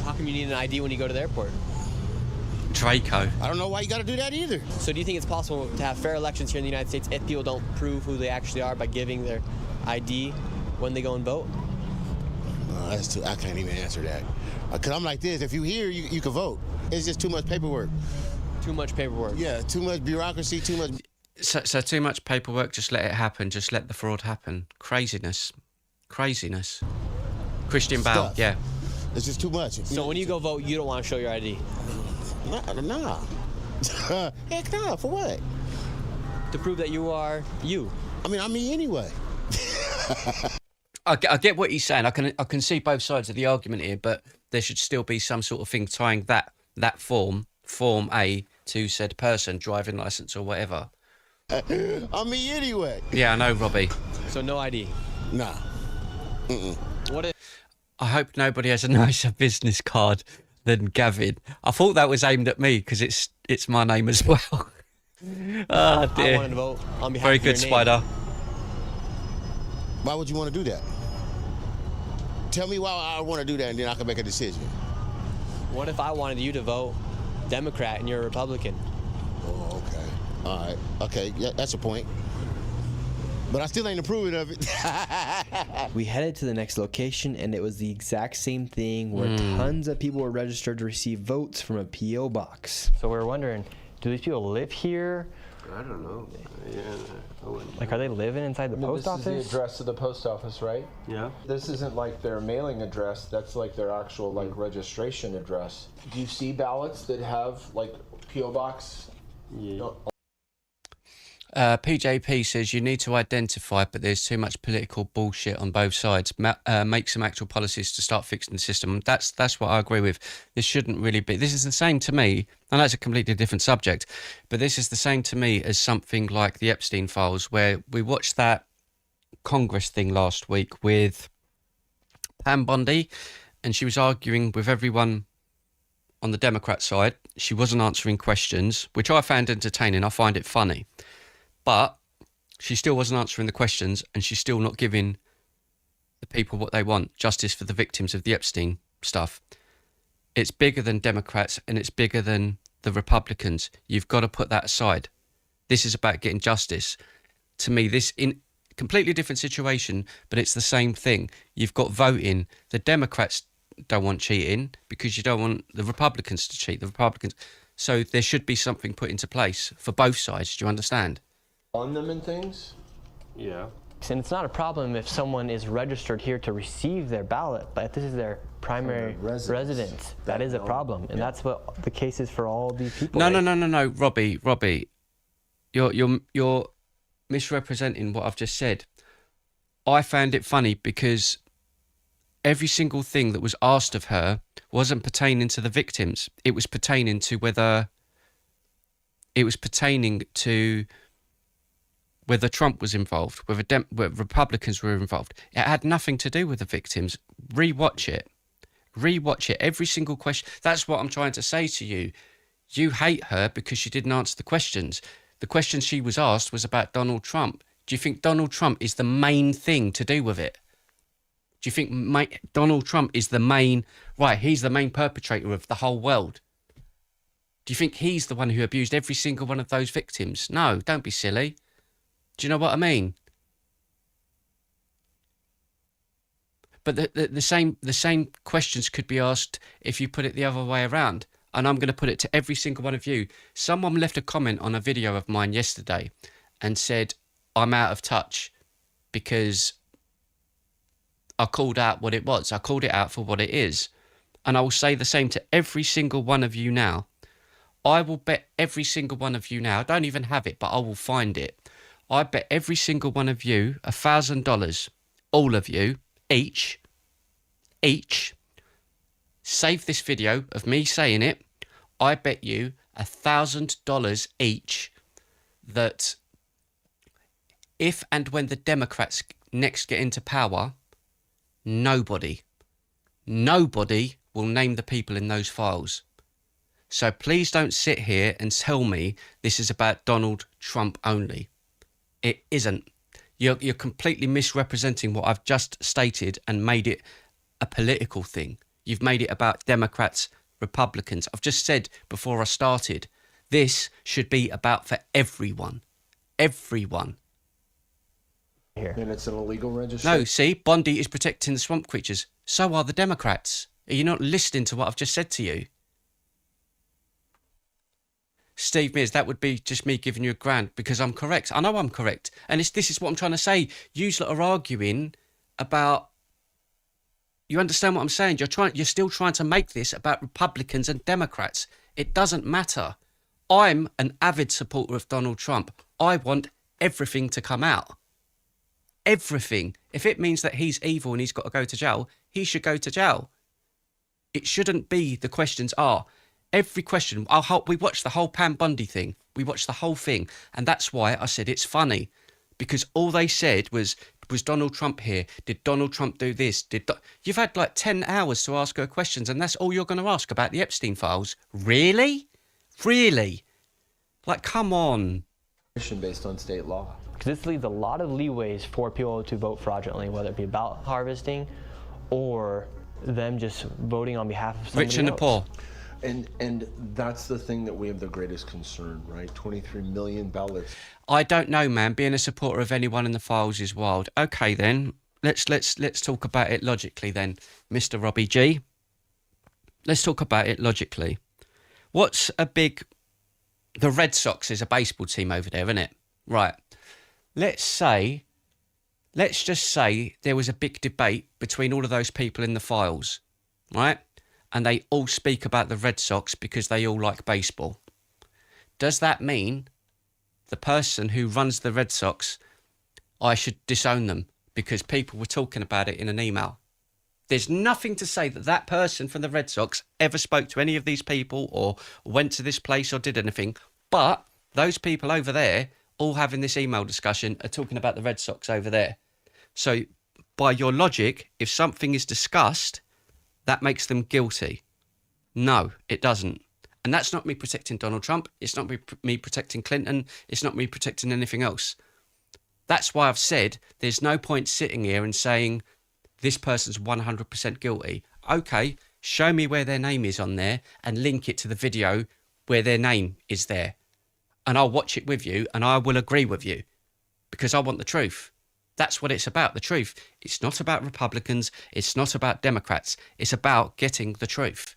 B: How come you need an ID when you go to the airport?
A: Draco.
P: I don't know why you got to do that either.
B: So do you think it's possible to have fair elections here in the United States if people don't prove who they actually are by giving their ID when they go and vote?
P: That's too. I can't even answer that. Because I'm like this. If you here, you can vote. It's just too much paperwork.
B: Too much paperwork.
P: Yeah, too much bureaucracy, too much.
A: So too much paperwork, just let it happen. Just let the fraud happen. Craziness. Christian Bale,
P: Stuff.
A: yeah.
P: It's just too much.
B: So when you go vote, you don't want to show your ID?
P: Nah. Heck no, for what?
B: To prove that you are you.
P: I mean, I'm me anyway.
A: I get what he's saying. I can see both sides of the argument here, but there should still be some sort of thing tying that form A, to said person, driving license or whatever.
P: I'm me anyway.
A: Yeah, I know, Robbie.
B: So no ID?
P: Nah.
B: What if...
A: I hope nobody has a nicer business card than Gavin. I thought that was aimed at me because it's my name as well. Oh dear.
B: I wanted to vote on behalf
A: Very
B: of your
A: good,
B: name.
A: Spider.
P: Why would you want to do that? Tell me why I want to do that, and then I can make a decision.
B: What if I wanted you to vote Democrat and you're a Republican?
P: Oh, okay. All right. Okay, yeah, that's a point. But I still ain't approving of it.
E: We headed to the next location, and it was the exact same thing where tons of people were registered to receive votes from a P.O. box.
B: So we were wondering, do these people live here?
Q: I don't know. Yeah,
B: Like, are they living inside the post office?
I: This is the address of the post office, right?
Q: Yeah.
I: This isn't like their mailing address. That's like their actual registration address. Do you see ballots that have like PO box?
Q: Yeah.
A: PJP says you need to identify, but there's too much political bullshit on both sides. Make some actual policies to start fixing the system. That's what I agree with. This shouldn't really be. This is the same to me. I know it's a completely different subject, but this is the same to me as something like the Epstein files, where we watched that Congress thing last week with Pam Bondi, and she was arguing with everyone on the Democrat side. She wasn't answering questions, which I found entertaining. I find it funny. But she still wasn't answering the questions, and she's still not giving the people what they want, justice for the victims of the Epstein stuff. It's bigger than Democrats, and it's bigger than the Republicans. You've got to put that aside. This is about getting justice. To me, this in completely different situation, but it's the same thing. You've got voting. The Democrats don't want cheating because you don't want the Republicans to cheat. The Republicans. So there should be something put into place for both sides. Do you understand?
I: On them and things?
Q: Yeah.
B: And it's not a problem if someone is registered here to receive their ballot, but if this is their primary residence, that is a problem. And that's what the case is for all these people.
A: No, Robbie. You're misrepresenting what I've just said. I found it funny because every single thing that was asked of her wasn't pertaining to the victims. It was pertaining to whether Trump was involved, whether Republicans were involved. It had nothing to do with the victims. Rewatch it. Every single question. That's what I'm trying to say to you. You hate her because she didn't answer the questions. The question she was asked was about Donald Trump. Do you think Donald Trump is the main thing to do with it? Do you think Donald Trump is the main... Right, he's the main perpetrator of the whole world. Do you think he's the one who abused every single one of those victims? No, don't be silly. Do you know what I mean? But the same questions could be asked if you put it the other way around. And I'm going to put it to every single one of you. Someone left a comment on a video of mine yesterday and said, I'm out of touch because I called out what it was. I called it out for what it is. And I will say the same to every single one of you now. I will bet every single one of you now. I don't even have it, but I will find it. I bet every single one of you $1,000, all of you, each, save this video of me saying it. I bet you $1,000 each that if and when the Democrats next get into power, nobody will name the people in those files. So please don't sit here and tell me this is about Donald Trump only. It isn't. You're completely misrepresenting what I've just stated and made it a political thing. You've made it about Democrats, Republicans. I've just said before I started, this should be about for everyone. Everyone.
B: Here.
D: And it's an illegal registry?
A: No, see, Bondi is protecting the swamp creatures. So are the Democrats. Are you not listening to what I've just said to you? Steve Mears, that would be just me giving you $1,000 because I'm correct. I know I'm correct. And this is what I'm trying to say. You lot are arguing about... You understand what I'm saying? You're still trying to make this about Republicans and Democrats. It doesn't matter. I'm an avid supporter of Donald Trump. I want everything to come out. Everything. If it means that he's evil and he's got to go to jail, he should go to jail. It shouldn't be the questions are... Every question, we watched the whole Pam Bundy thing. We watched the whole thing. And that's why I said it's funny. Because all they said was Donald Trump here? Did Donald Trump do this? You've had like 10 hours to ask her questions and that's all you're going to ask about the Epstein files? Really? Really? Like, come on.
D: Based on state law.
B: Because this leaves a lot of leeways for people to vote fraudulently, whether it be ballot harvesting or them just voting on behalf of somebody
A: Rich and the poor.
D: And that's the thing that we have the greatest concern, right? 23 million ballots.
A: I don't know, man. Being a supporter of anyone in the files is wild. Okay, then. Let's talk about it logically then, Mr. Robbie G. Let's talk about it logically. The Red Sox is a baseball team over there, isn't it? Right. Let's just say there was a big debate between all of those people in the files, right? And they all speak about the Red Sox because they all like baseball. Does that mean the person who runs the Red Sox, I should disown them because people were talking about it in an email? There's nothing to say that that person from the Red Sox ever spoke to any of these people or went to this place or did anything. But those people over there, all having this email discussion, are talking about the Red Sox over there. So by your logic, if something is discussed, that makes them guilty. No, it doesn't. And that's not me protecting Donald Trump. It's not me protecting Clinton. It's not me protecting anything else. That's why I've said there's no point sitting here and saying this person's 100% guilty. Okay, show me where their name is on there and link it to the video where their name is there. And I'll watch it with you and I will agree with you because I want the truth. That's what it's about, the truth. It's not about Republicans. It's not about Democrats. It's about getting the truth.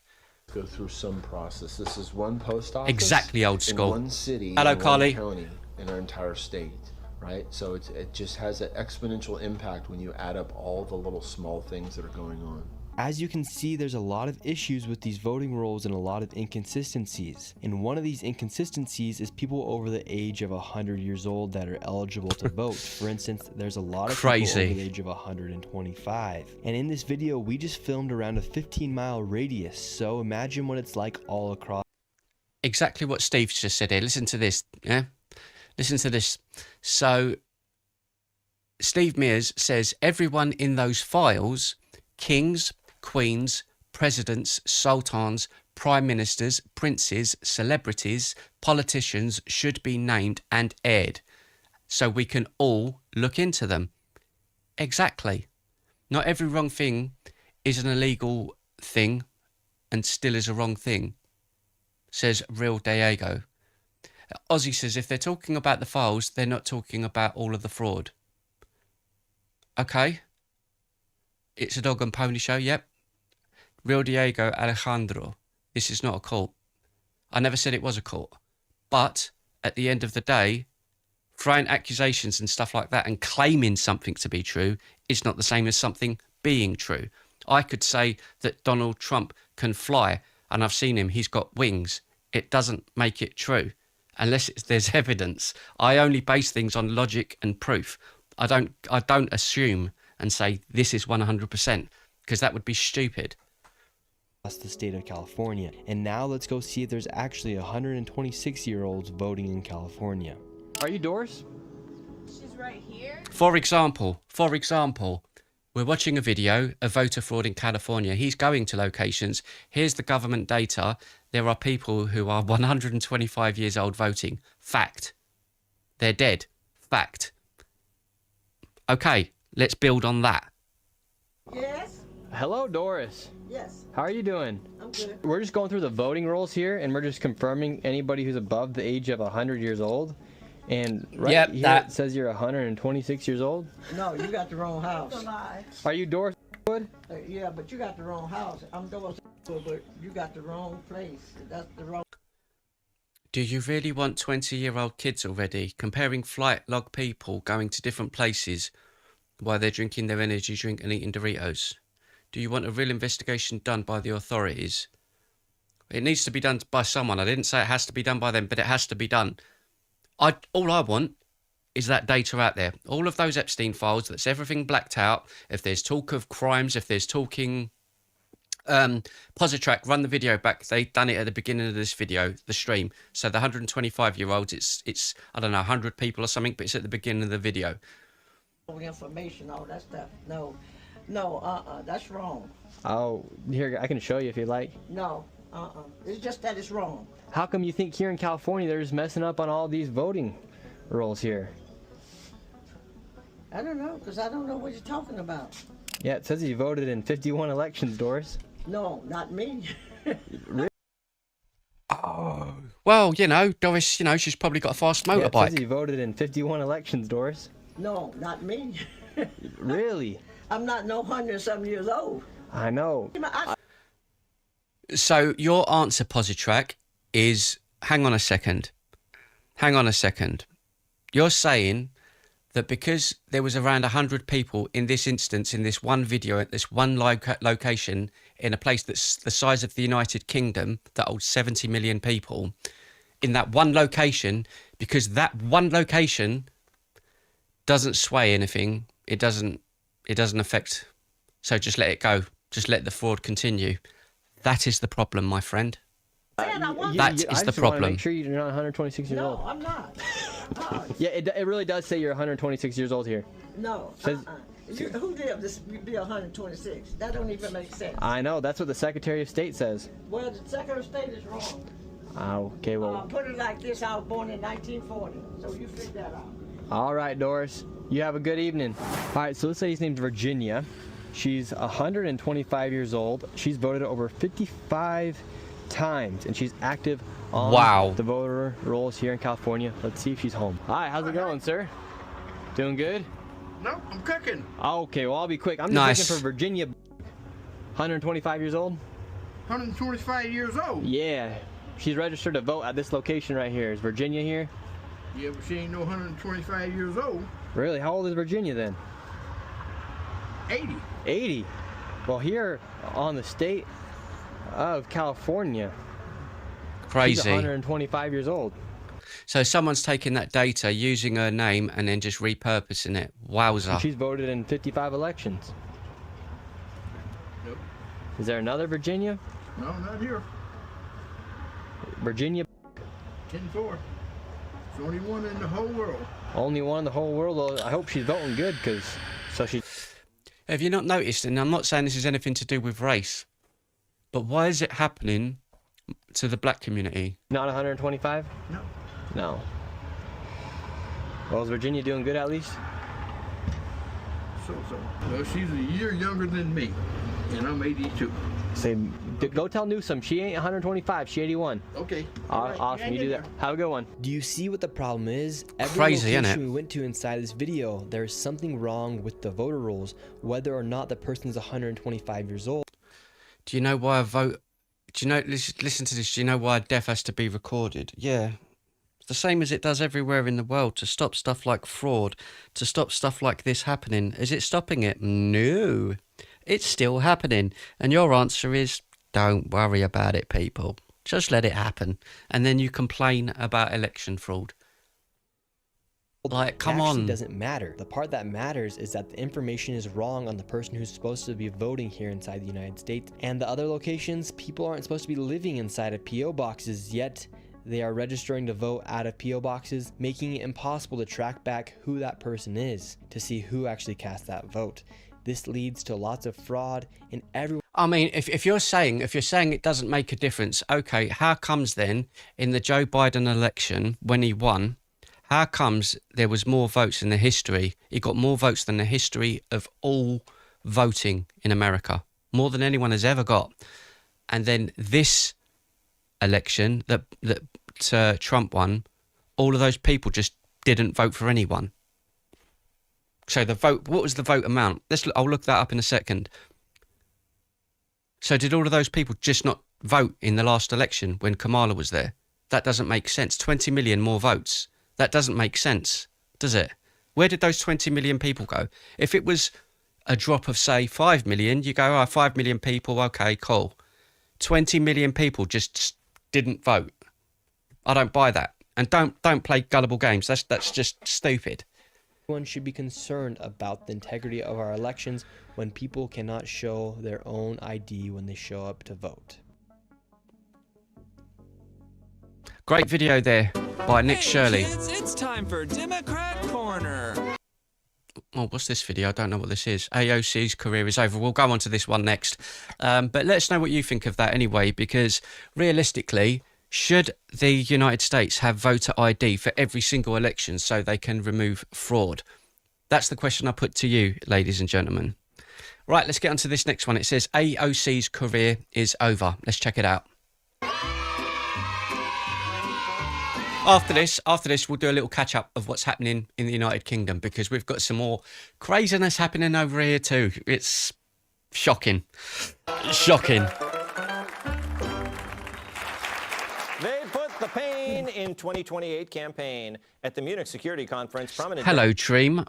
D: Go through some process. This is one post office.
A: Exactly, old school.
D: In one city.
A: Hello,
D: in
A: Carly.
D: One county in our entire state, right? So it just has an exponential impact when you add up all the little small things that are going on.
E: As you can see, there's a lot of issues with these voting rolls and a lot of inconsistencies. And one of these inconsistencies is people over the age of 100 years old that are eligible to vote. For instance, there's a lot of people over the age of 125. And in this video, we just filmed around a 15-mile radius. So imagine what it's like all across.
A: Exactly what Steve's just said here. Listen to this, yeah? Listen to this. So, Steve Mears says everyone in those files, kings, queens, presidents, sultans, prime ministers, princes, celebrities, politicians should be named and aired so we can all look into them. Exactly. Not every wrong thing is an illegal thing and still is a wrong thing, says Real Diego. Ozzy says if they're talking about the files, they're not talking about all of the fraud. Okay. It's a dog and pony show, yep. Real Diego Alejandro, this is not a cult. I never said it was a cult. But at the end of the day, throwing accusations and stuff like that and claiming something to be true is not the same as something being true. I could say that Donald Trump can fly, and I've seen him, he's got wings. it doesn't make it true unless there's evidence. I only base things on logic and proof. I don't assume and say this is 100% because that would be stupid.
E: That's the state of California. And now let's go see if there's actually 126-year-olds voting in California. Are you Doris?
J: She's right here.
A: For example, we're watching a video of voter fraud in California. He's going to locations. Here's the government data. There are people who are 125 years old voting. Fact. They're dead. Fact. Okay, let's build on that.
C: Yes?
E: Hello, Doris.
C: Yes.
E: How are you doing?
C: I'm good.
E: We're just going through the voting rolls here, and we're just confirming anybody who's above the age of 100 years old. And right here it says you're 126 years old.
C: No, you got the wrong house. That's a lie.
E: Are you Doris Wood?
C: Yeah, but you got the wrong house. I'm Doris Wood, but you got the wrong place. That's the wrong.
A: Do you really want 20-year-old kids already? Comparing flight log people going to different places while they're drinking their energy drink and eating Doritos? Do you want a real investigation done by the authorities? It needs to be done by someone. I didn't say it has to be done by them, but it has to be done. All I want is that data out there. All of those Epstein files, that's everything blacked out. If there's talk of crimes, if there's talking... Positrack, run the video back. They done it at the beginning of this video, the stream. So the 125-year-olds, it's I don't know, 100 people or something, but it's at the beginning of the video.
C: Information, all that stuff. No, that's wrong.
E: Oh, here, I can show you if you like.
C: No, it's just that it's wrong.
E: How come you think here in California they're just messing up on all these voting rolls here?
C: I don't know, because I don't know what you're talking about.
E: Yeah, it says you voted in 51 elections, Doris.
C: No, not me.
E: Really?
A: Oh. Well, you know, Doris, she's probably got a fast motorbike.
E: Yeah, it says you voted in 51 elections, Doris.
C: No, not me.
E: Really?
C: I'm not no 100-something years old.
E: I know.
A: So your answer, Positrack, is... Hang on a second. You're saying that because there was around 100 people in this instance, in this one video, at this one location, in a place that's the size of the United Kingdom, that holds 70 million people, in that one location, because that one location doesn't sway anything, it doesn't affect, so just let it go. Just let the fraud continue. That is the problem, my friend. That is the problem.
E: Make sure you're not 126 years old.
C: No, I'm not.
E: Yeah, it really does say you're 126 years old here.
C: No. Who did this be 126? That don't even make sense.
E: I know. That's what the Secretary of State says.
C: Well, the Secretary of State is wrong.
E: Okay, well.
C: Put it like this: I was born in 1940, so you figure that out.
E: All right, Doris. You have a good evening. All right, so this lady's named Virginia. She's 125 years old. She's voted over 55 times, and she's active on the voter rolls here in California. Let's see if she's home. Hi, how's it going, sir? Doing good?
R: No, I'm cooking.
E: Okay, well, I'll be quick. I'm just looking for Virginia, 125 years old.
R: 125 years old?
E: Yeah, she's registered to vote at this location right here. Is Virginia here?
R: Yeah, but she ain't no 125 years old.
E: Really? How old is Virginia then?
R: 80.
E: 80? Well, here on the state of California,
A: crazy.
E: She's 125 years old.
A: So someone's taking that data, using her name, and then just repurposing it. Wowza.
E: And she's voted in 55 elections.
R: Nope.
E: Is there another Virginia?
R: No, not here.
E: Virginia.
R: 10-4. It's only one in the whole world.
E: Only one in the whole world. Well, I hope she's voting good, because so she.
A: Have you not noticed? And I'm not saying this is anything to do with race, but why is it happening to the black community?
E: Not 125?
R: No.
E: No. Well, is Virginia doing good at least?
R: So. Well, she's a year younger than me, and I'm 82.
E: Say, go tell Newsom she ain't 125, she 81.
R: Okay.
E: Awesome, you do that. Have a good one. Do you see what the problem is? Every
A: crazy,
E: location
A: isn't it?
E: we went to inside this video, there's something wrong with the voter rolls, whether or not the person's 125 years old.
A: Do you know why a vote? Do you know? Listen to this. Do you know why a death has to be recorded? Yeah. It's the same as it does everywhere in the world, to stop stuff like fraud, to stop stuff like this happening. Is it stopping it? No. It's still happening. And your answer is, don't worry about it, people. Just let it happen. And then you complain about election fraud. Like, come
E: It actually
A: on.
E: doesn't matter. The part that matters is that the information is wrong on the person who's supposed to be voting here inside the United States. And the other locations, people aren't supposed to be living inside of P.O. boxes, yet they are registering to vote out of P.O. boxes, making it impossible to track back who that person is to see who actually cast that vote. This leads to lots of fraud in every.
A: I mean, if you're saying it doesn't make a difference, okay, how comes then in the Joe Biden election when he won, how comes there was more votes in the history? He got more votes than the history of all voting in America, more than anyone has ever got. And then this election that Trump won, all of those people just didn't vote for anyone. So the vote, what was the vote amount? I'll look that up in a second. So did all of those people just not vote in the last election when Kamala was there? That doesn't make sense. 20 million more votes. That doesn't make sense, does it? Where did those 20 million people go? If it was a drop of, say, 5 million, you go, 5 million people, okay, cool. 20 million people just didn't vote. I don't buy that. And don't play gullible games. That's just stupid.
E: Everyone should be concerned about the integrity of our elections when people cannot show their own ID when they show up to vote.
A: Great video there by Nick Shirley.
S: Kids, it's time for Democrat Corner.
A: Oh, what's this video? I don't know what this is. AOC's career is over. We'll go on to this one next. But let us know what you think of that anyway, because realistically, should the United States have voter ID for every single election so they can remove fraud? That's the question I put to you, ladies and gentlemen. Right, let's get on to this next one. It says AOC's career is over. Let's check it out. After this, we'll do a little catch up of what's happening in the United Kingdom, because we've got some more craziness happening over here too. It's shocking. Shocking.
T: They put the pain in 2028 campaign at the Munich Security Conference. Prominent.
A: Hello, Dream.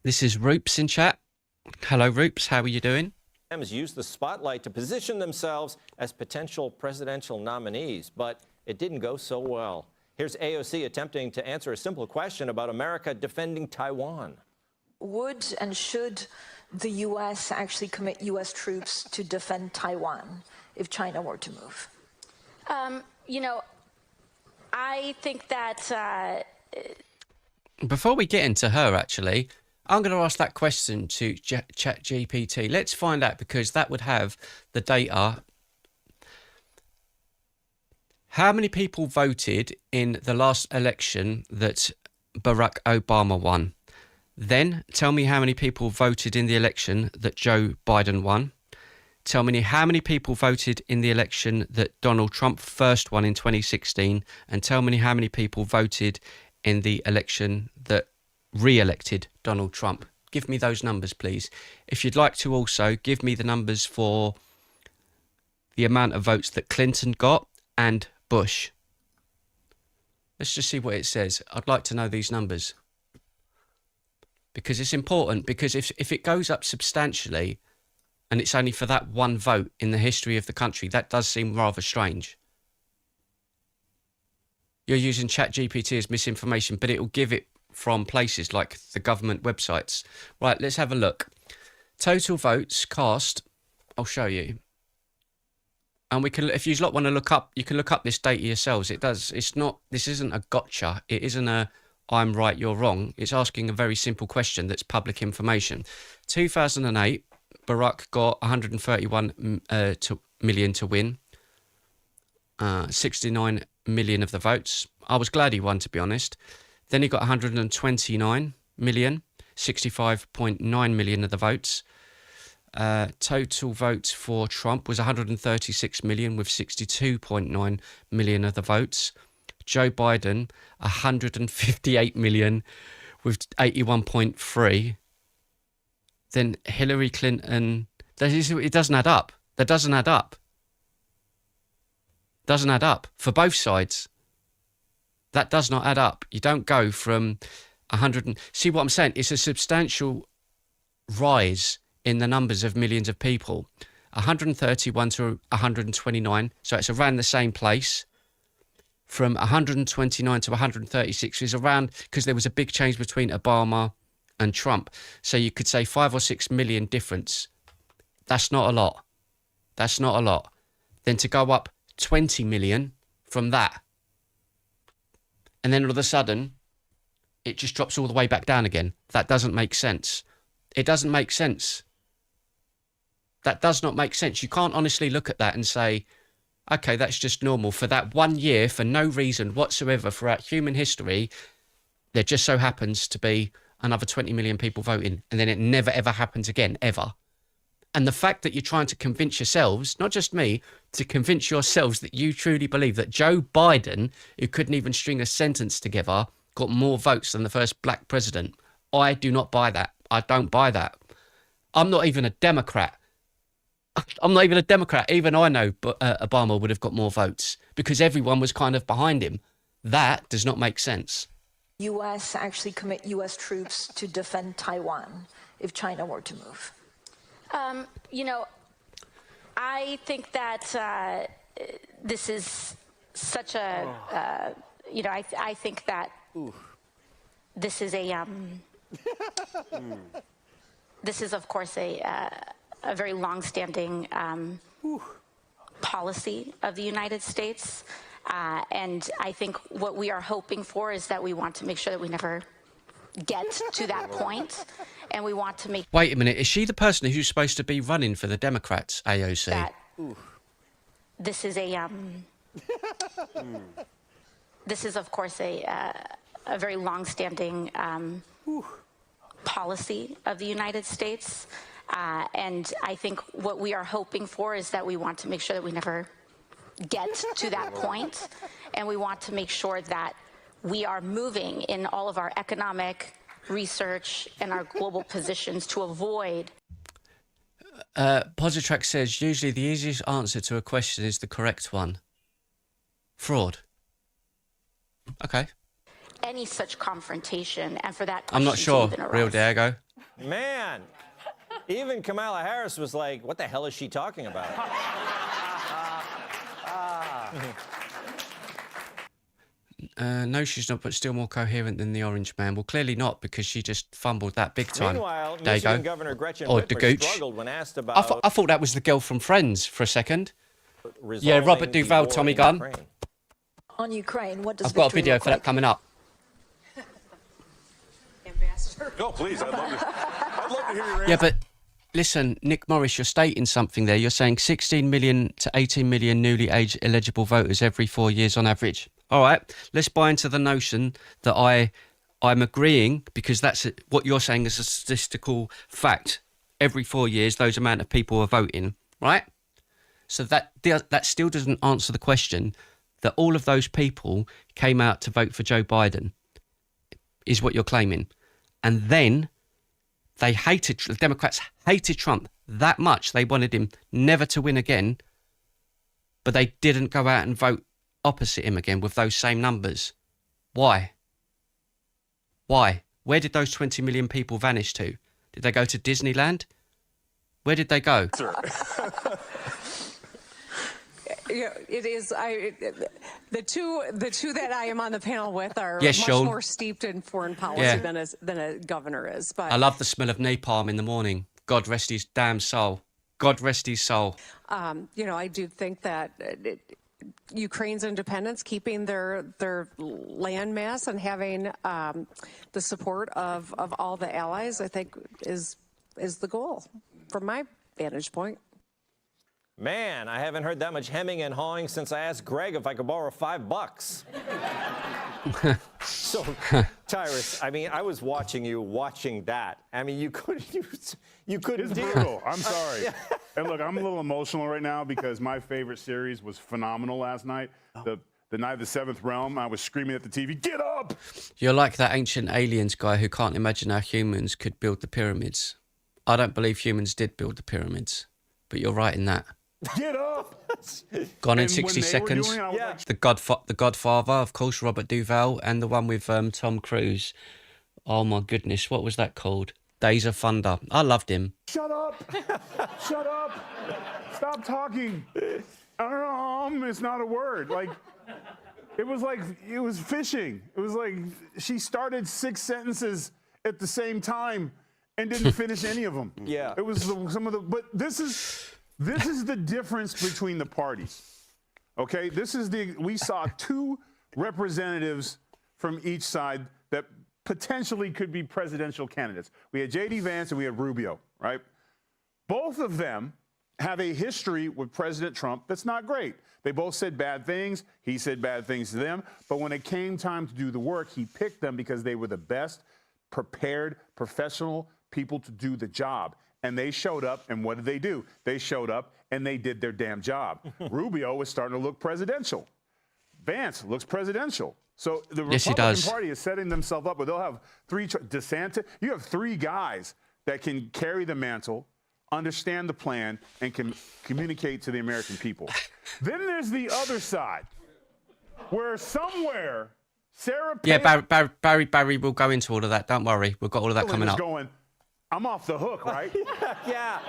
A: This is Roops in chat. Hello, Roops. How are you doing?
T: Dems used the spotlight to position themselves as potential presidential nominees, but it didn't go so well. Here's AOC attempting to answer a simple question about America defending Taiwan.
U: Would and should the U.S. actually commit U.S. troops to defend Taiwan if China were to move?
M: You know, I think that...
A: Before we get into her, actually, I'm going to ask that question to ChatGPT. Let's find out, because that would have the data. How many people voted in the last election that Barack Obama won? Then tell me how many people voted in the election that Joe Biden won. Tell me how many people voted in the election that Donald Trump first won in 2016. And tell me how many people voted in the election that re-elected Donald Trump. Give me those numbers, please. If you'd like to also give me the numbers for the amount of votes that Clinton got and Bush. Let's just see what it says. I'd like to know these numbers, because it's important, because if it goes up substantially and it's only for that one vote in the history of the country, that does seem rather strange. You're using ChatGPT as misinformation, but it will give it from places like the government websites. Right, let's have a look. Total votes cast, I'll show you. And we can, if you lot want to look up, you can look up this data yourselves. This isn't a gotcha. It isn't a I'm right, you're wrong. It's asking a very simple question that's public information. 2008, Barack got 131 million to win. 69 million of the votes. I was glad he won, to be honest. Then he got 129 million, 65.9 million of the votes. Total votes for Trump was 136 million with 62.9 million of the votes. Joe Biden, 158 million with 81.3. Then Hillary Clinton, it doesn't add up. That doesn't add up. Doesn't add up for both sides. That does not add up. You don't go from 100 see what I'm saying? It's a substantial rise in the numbers of millions of people. 131 to 129, so it's around the same place. From 129 to 136 is around, because there was a big change between Obama and Trump. So you could say 5 or 6 million difference. That's not a lot. That's not a lot. Then to go up 20 million from that, and then all of a sudden, it just drops all the way back down again. That doesn't make sense. It doesn't make sense. That does not make sense. You can't honestly look at that and say, okay, that's just normal. For that 1 year, for no reason whatsoever throughout human history, there just so happens to be another 20 million people voting, and then it never, ever happens again, ever. And the fact that you're trying to convince yourselves, not just me, to convince yourselves that you truly believe that Joe Biden, who couldn't even string a sentence together, got more votes than the first black president. I do not buy that. I don't buy that. I'm not even a Democrat. I'm not even a Democrat. Even I know Obama would have got more votes because everyone was kind of behind him. That does not make sense.
U: U.S. actually commit U.S. troops to defend Taiwan if China were to move?
M: You know, I think that this is such a, you know, I think that this is a, this is, of course, a very long-standing policy of the United States. And I think what we are hoping for is that we want to make sure that we never get to that point, and we want to make...
A: Wait a minute, is she the person who's supposed to be running for the Democrats, AOC?
M: That this is a... This is, of course, a very long-standing policy of the United States. And I think what we are hoping for is that we want to make sure that we never get to that point, and we want to make sure that we are moving in all of our economic research and our global positions to avoid.
A: Positrack says, usually the easiest answer to a question is the correct one. Fraud. Okay.
M: Any such confrontation, and for that
A: I'm not sure, Real Diego.
T: Man, even Kamala Harris was like, what the hell is she talking about?
A: No, she's not, but still more coherent than the Orange Man. Well, clearly not, because she just fumbled that big time.
T: Meanwhile, Michigan Governor Gretchen Whitmer struggled when asked about...
A: I thought that was the girl from Friends for a second. Yeah, Robert Duvall, Tommy Gunn.
U: On Ukraine, what does
A: I've got a video for that coming up.
F: Ambassador. No, please, I'd love to hear your answer.
A: Yeah, but listen, Nick Morris, you're stating something there. You're saying 16 million to 18 million newly age eligible voters every 4 years on average. All right, let's buy into the notion that I'm agreeing, because that's what you're saying is a statistical fact. Every 4 years, those amount of people are voting, right? So that still doesn't answer the question that all of those people came out to vote for Joe Biden, is what you're claiming. And then the Democrats hated Trump that much. They wanted him never to win again, but they didn't go out and vote opposite him again with those same numbers. Why? Why? Where did those 20 million people vanish to? Did they go to Disneyland? Where did they go?
V: Yeah, it is. The two that I am on the panel with are
A: yes,
V: much
A: Sean.
V: more steeped in foreign policy than a governor is. But
A: I love the smell of napalm in the morning. God rest his damn soul. God rest his soul.
V: You know, I do think that Ukraine's independence, keeping their land mass, and having the support of all the allies, I think is the goal from my vantage point.
T: Man, I haven't heard that much hemming and hawing since I asked Greg if I could borrow $5. So, Tyrus, I mean, I was watching that. I mean, you couldn't
W: It's
T: deal.
W: brutal. I'm sorry. And look, I'm a little emotional right now because my favorite series was phenomenal last night. The Night of the Seventh Realm. I was screaming at the TV, get up!
A: You're like that ancient aliens guy who can't imagine how humans could build the pyramids. I don't believe humans did build the pyramids, but you're right in that.
W: Get up!
A: Gone in 60 seconds. The Godfather, of course, Robert Duvall, and the one with Tom Cruise. Oh my goodness, what was that called? Days of Thunder. I loved him.
W: Shut up! Shut up! Stop talking. It's not a word. Like, it was fishing. It was like she started 6 sentences at the same time and didn't finish any of them.
T: Yeah.
W: It was some of the, but this is the difference between the parties. Okay, we saw 2 representatives from each side that potentially could be presidential candidates. We had J.D. Vance and we had Rubio, right? Both of them have a history with President Trump that's not great. They both said bad things. He said bad things to them. But when it came time to do the work, he picked them because they were the best prepared professional people to do the job. And they showed up, and what did they do? They showed up, and they did their damn job. Rubio is starting to look presidential. Vance looks presidential. So the Republican Party is setting themselves up, but they'll have 3 DeSantis. You have 3 guys that can carry the mantle, understand the plan, and can communicate to the American people. Then there's the other side, where somewhere Sarah Palin...
A: Yeah, Barry will go into all of that. Don't worry. We've got all of that coming up.
W: Going, I'm off the hook, right?
T: Yeah.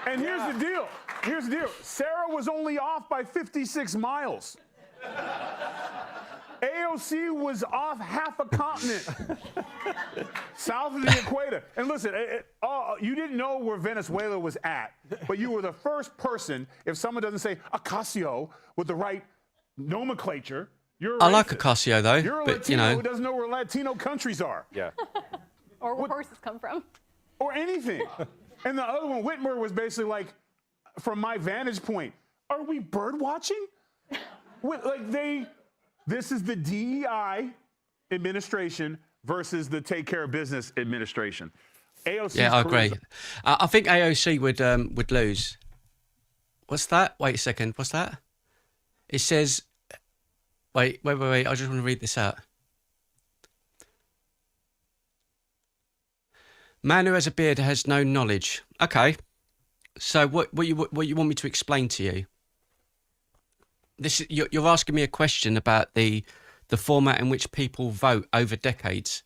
W: And here's the deal. Here's the deal. Sarah was only off by 56 miles. AOC was off half a continent, south of the equator. And listen, you didn't know where Venezuela was at, but you were the first person, if someone doesn't say Ocasio with the right nomenclature, you're
A: I like Ocasio, though.
W: You're a
A: but,
W: Latino who doesn't know where Latino countries are.
T: Yeah.
J: Or where horses come from.
W: Or anything. And the other one, Whitmer, was basically like, from my vantage point, are we bird watching? This is the DEI administration versus the Take Care of Business administration. AOC.
A: Yeah, I agree. I think AOC would lose. What's that? Wait a second. What's that? It says. Wait. I just want to read this out. Man who has a beard has no knowledge. Okay. So what you want me to explain to you? You're asking me a question about the format in which people vote over decades,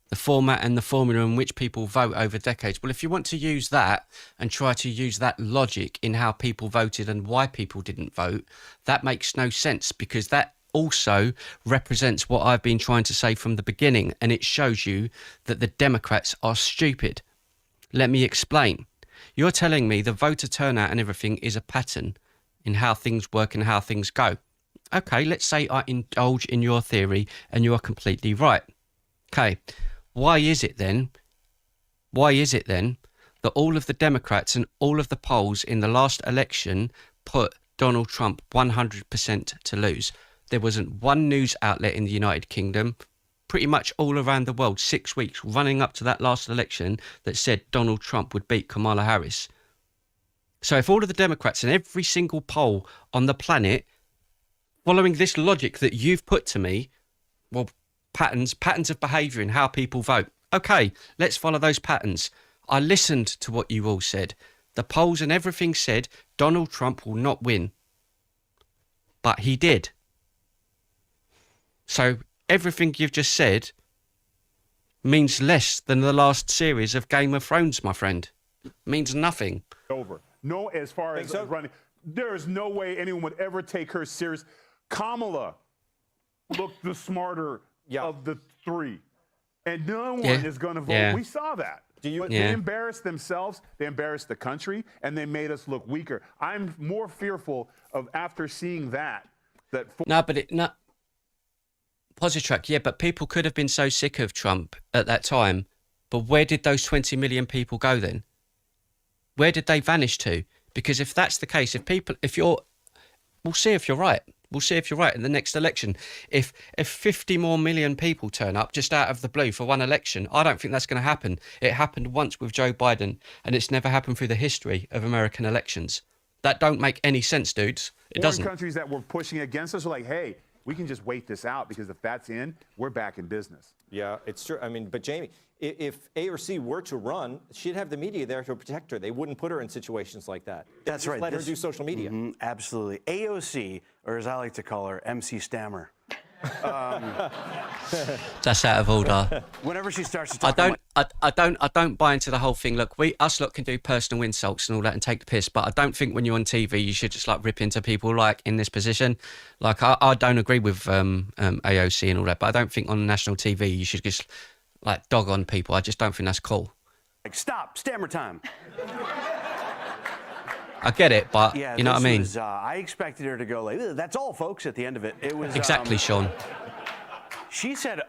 A: the format and the formula in which people vote over decades. Well, if you want to use that and try to use that logic in how people voted and why people didn't vote, that makes no sense, because that also represents what I've been trying to say from the beginning, and it shows you that the Democrats are stupid. Let me explain. You're telling me the voter turnout and everything is a pattern in how things work and how things go. Okay, let's say I indulge in your theory and you are completely right. Okay, why is it then that all of the Democrats and all of the polls in the last election put Donald Trump 100% to lose? There wasn't one news outlet in the United Kingdom, pretty much all around the world, 6 weeks running up to that last election, that said Donald Trump would beat Kamala Harris. So if all of the Democrats in every single poll on the planet, following this logic that you've put to me, well, patterns of behaviour in how people vote. Okay, let's follow those patterns. I listened to what you all said. The polls and everything said Donald Trump will not win. But he did. So everything you've just said means less than the last series of Game of Thrones, my friend. Means nothing.
W: Over. No, as far as running, there is no way anyone would ever take her serious. Kamala looked the smarter of the 3, and no one is going to vote. Yeah. We saw that. They embarrassed themselves, they embarrassed the country, and they made us look weaker. I'm more fearful of, after seeing that.
A: Positrack, yeah, but people could have been so sick of Trump at that time. But where did those 20 million people go then? Where did they vanish to? Because if that's the case, we'll see if you're right. We'll see if you're right in the next election. If 50 more million people turn up just out of the blue for one election, I don't think that's going to happen. It happened once with Joe Biden, and it's never happened through the history of American elections. That don't make any sense, dudes. It doesn't.
W: Countries that were pushing against us were like, hey, we can just wait this out, because if that's in, we're back in business.
T: Yeah, it's true. I mean, but Jamie, if A or C were to run, she'd have the media there to protect her. They wouldn't put her in situations like that.
G: That's right.
T: Let her do social media.
G: Absolutely. AOC, or as I like to call her, MC Stammer.
A: That's out of order.
G: Whenever she starts to talk,
A: I don't buy into the whole thing. Look, us lot can do personal insults and all that and take the piss, but I don't think when you're on TV you should just like rip into people like in this position. Like I don't agree with AOC and all that, but I don't think on national TV you should just like dog on people. I just don't think that's cool.
G: like, stop, stammer time.
A: I get it, but
G: Yeah,
A: you know what I mean?
G: Was, I expected her to go like, that's all, folks, at the end of it. It was
A: Exactly, Sean.
G: She said,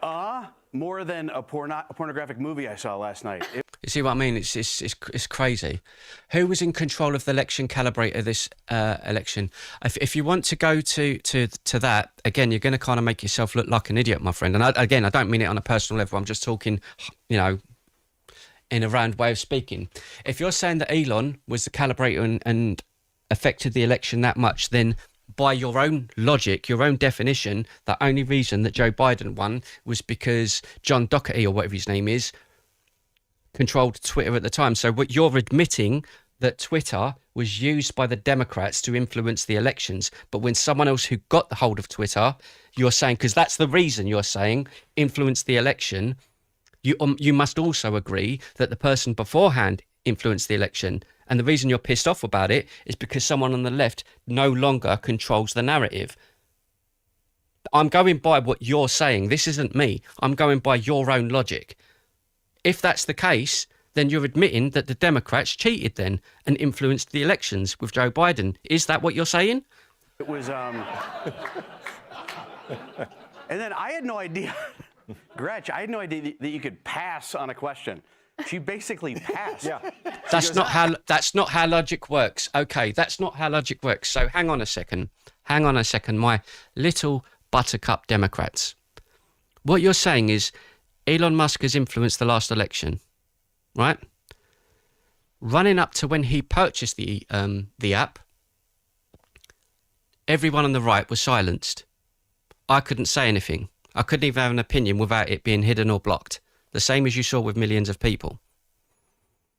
G: more than a pornographic movie I saw last night.
A: You see what I mean? It's crazy. Who was in control of the election calibrator this election? If you want to go to that, again, you're going to kind of make yourself look like an idiot, my friend. And I don't mean it on a personal level. I'm just talking, you know, in a round way of speaking. If you're saying that Elon was the calibrator and affected the election that much, then by your own logic, your own definition, the only reason that Joe Biden won was because John Doherty, or whatever his name is, controlled Twitter at the time. So what you're admitting that Twitter was used by the Democrats to influence the elections. But when someone else who got the hold of Twitter, you're saying, because that's the reason you're saying, influenced the election, you must also agree that the person beforehand influenced the election. And the reason you're pissed off about it is because someone on the left no longer controls the narrative. I'm going by what you're saying. This isn't me. I'm going by your own logic. If that's the case, then you're admitting that the Democrats cheated then and influenced the elections with Joe Biden. Is that what you're saying?
G: It was, and then I had no idea, Gretch, I had no idea that you could pass on a question. She basically passed. Yeah.
A: That's not how logic works. Okay, that's not how logic works. So hang on a second, my little buttercup Democrats. What you're saying is Elon Musk has influenced the last election, right? Running up to when he purchased the app, everyone on the right was silenced. I couldn't say anything. I couldn't even have an opinion without it being hidden or blocked. The same as you saw with millions of people.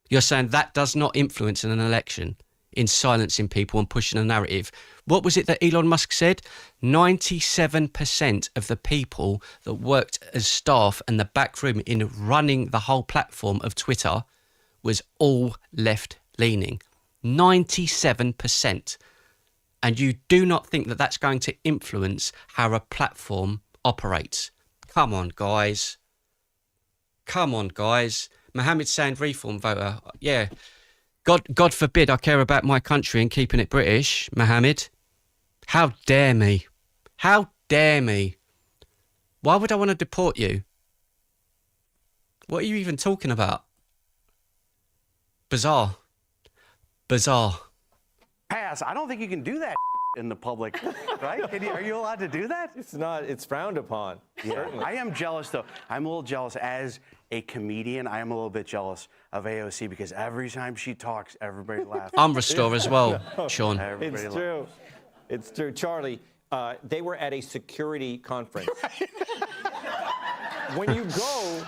A: You're saying that does not influence in an election, in silencing people and pushing a narrative. What was it that Elon Musk said? 97% of the people that worked as staff in the back room in running the whole platform of Twitter was all left-leaning. 97%. And you do not think that that's going to influence how a platform operates. Come on, guys. Mohammed saying reform voter. Yeah. God forbid I care about my country and keeping it British, Mohammed. How dare me? How dare me? Why would I want to deport you? What are you even talking about? Bizarre.
G: Pass. I don't think you can do that in the public, right? Are you allowed to do that?
T: It's not. It's frowned upon.
G: Yeah.
T: Certainly.
G: I am jealous, though. I'm a little jealous as a comedian. I am a little bit jealous of AOC because every time she talks, everybody laughs.
A: I'm restore as well, Sean.
G: Everybody
T: It's true. It's true. Charlie, they were at a security conference. When you go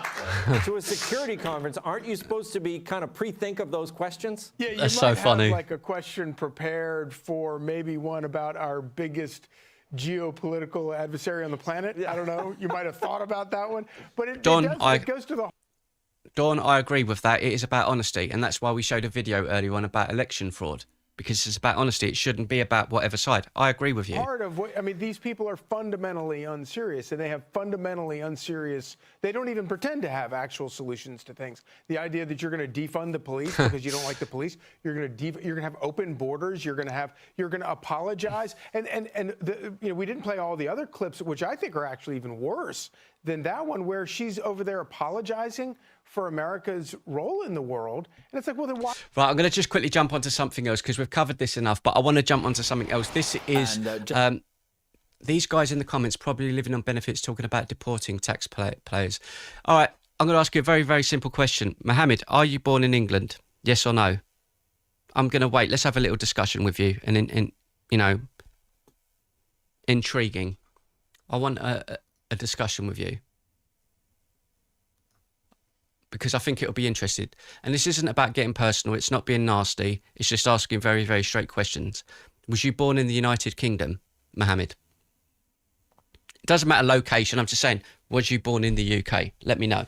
T: to a security conference, aren't you supposed to be kind of pre-think of those questions?
H: Yeah, you
A: That's
H: might
A: so
H: have
A: funny.
H: like a question prepared for maybe one about our biggest geopolitical adversary on the planet. I don't know. You might have thought about that one, but it goes to the.
A: Dawn, I agree with that. It is about honesty, and that's why we showed a video earlier on about election fraud. Because it's about honesty. It shouldn't be about whatever side. I agree with you.
H: Part of what, I mean, these people are fundamentally unserious, and they have fundamentally unserious, they don't even pretend to have actual solutions to things. The idea that you're going to defund the police because you don't like the police, you're going to have open borders, you're going to apologize. We didn't play all the other clips, which I think are actually even worse than that one, where she's over there apologizing for America's role in the world. And it's like, well, then why?
A: Right, I'm going to just quickly jump onto something else because we've covered this enough, but I want to jump onto something else. This is these guys in the comments probably living on benefits talking about deporting taxpayers. All right, I'm going to ask you a very, very simple question. Mohammed, are you born in England? Yes or no? I'm going to wait. Let's have a little discussion with you and intriguing. I want a discussion with you. Because I think it'll be interesting. And this isn't about getting personal. It's not being nasty. It's just asking very, very straight questions. Was you born in the United Kingdom, Mohammed? doesn't matter location. I'm just saying, was you born in the UK? Let me know.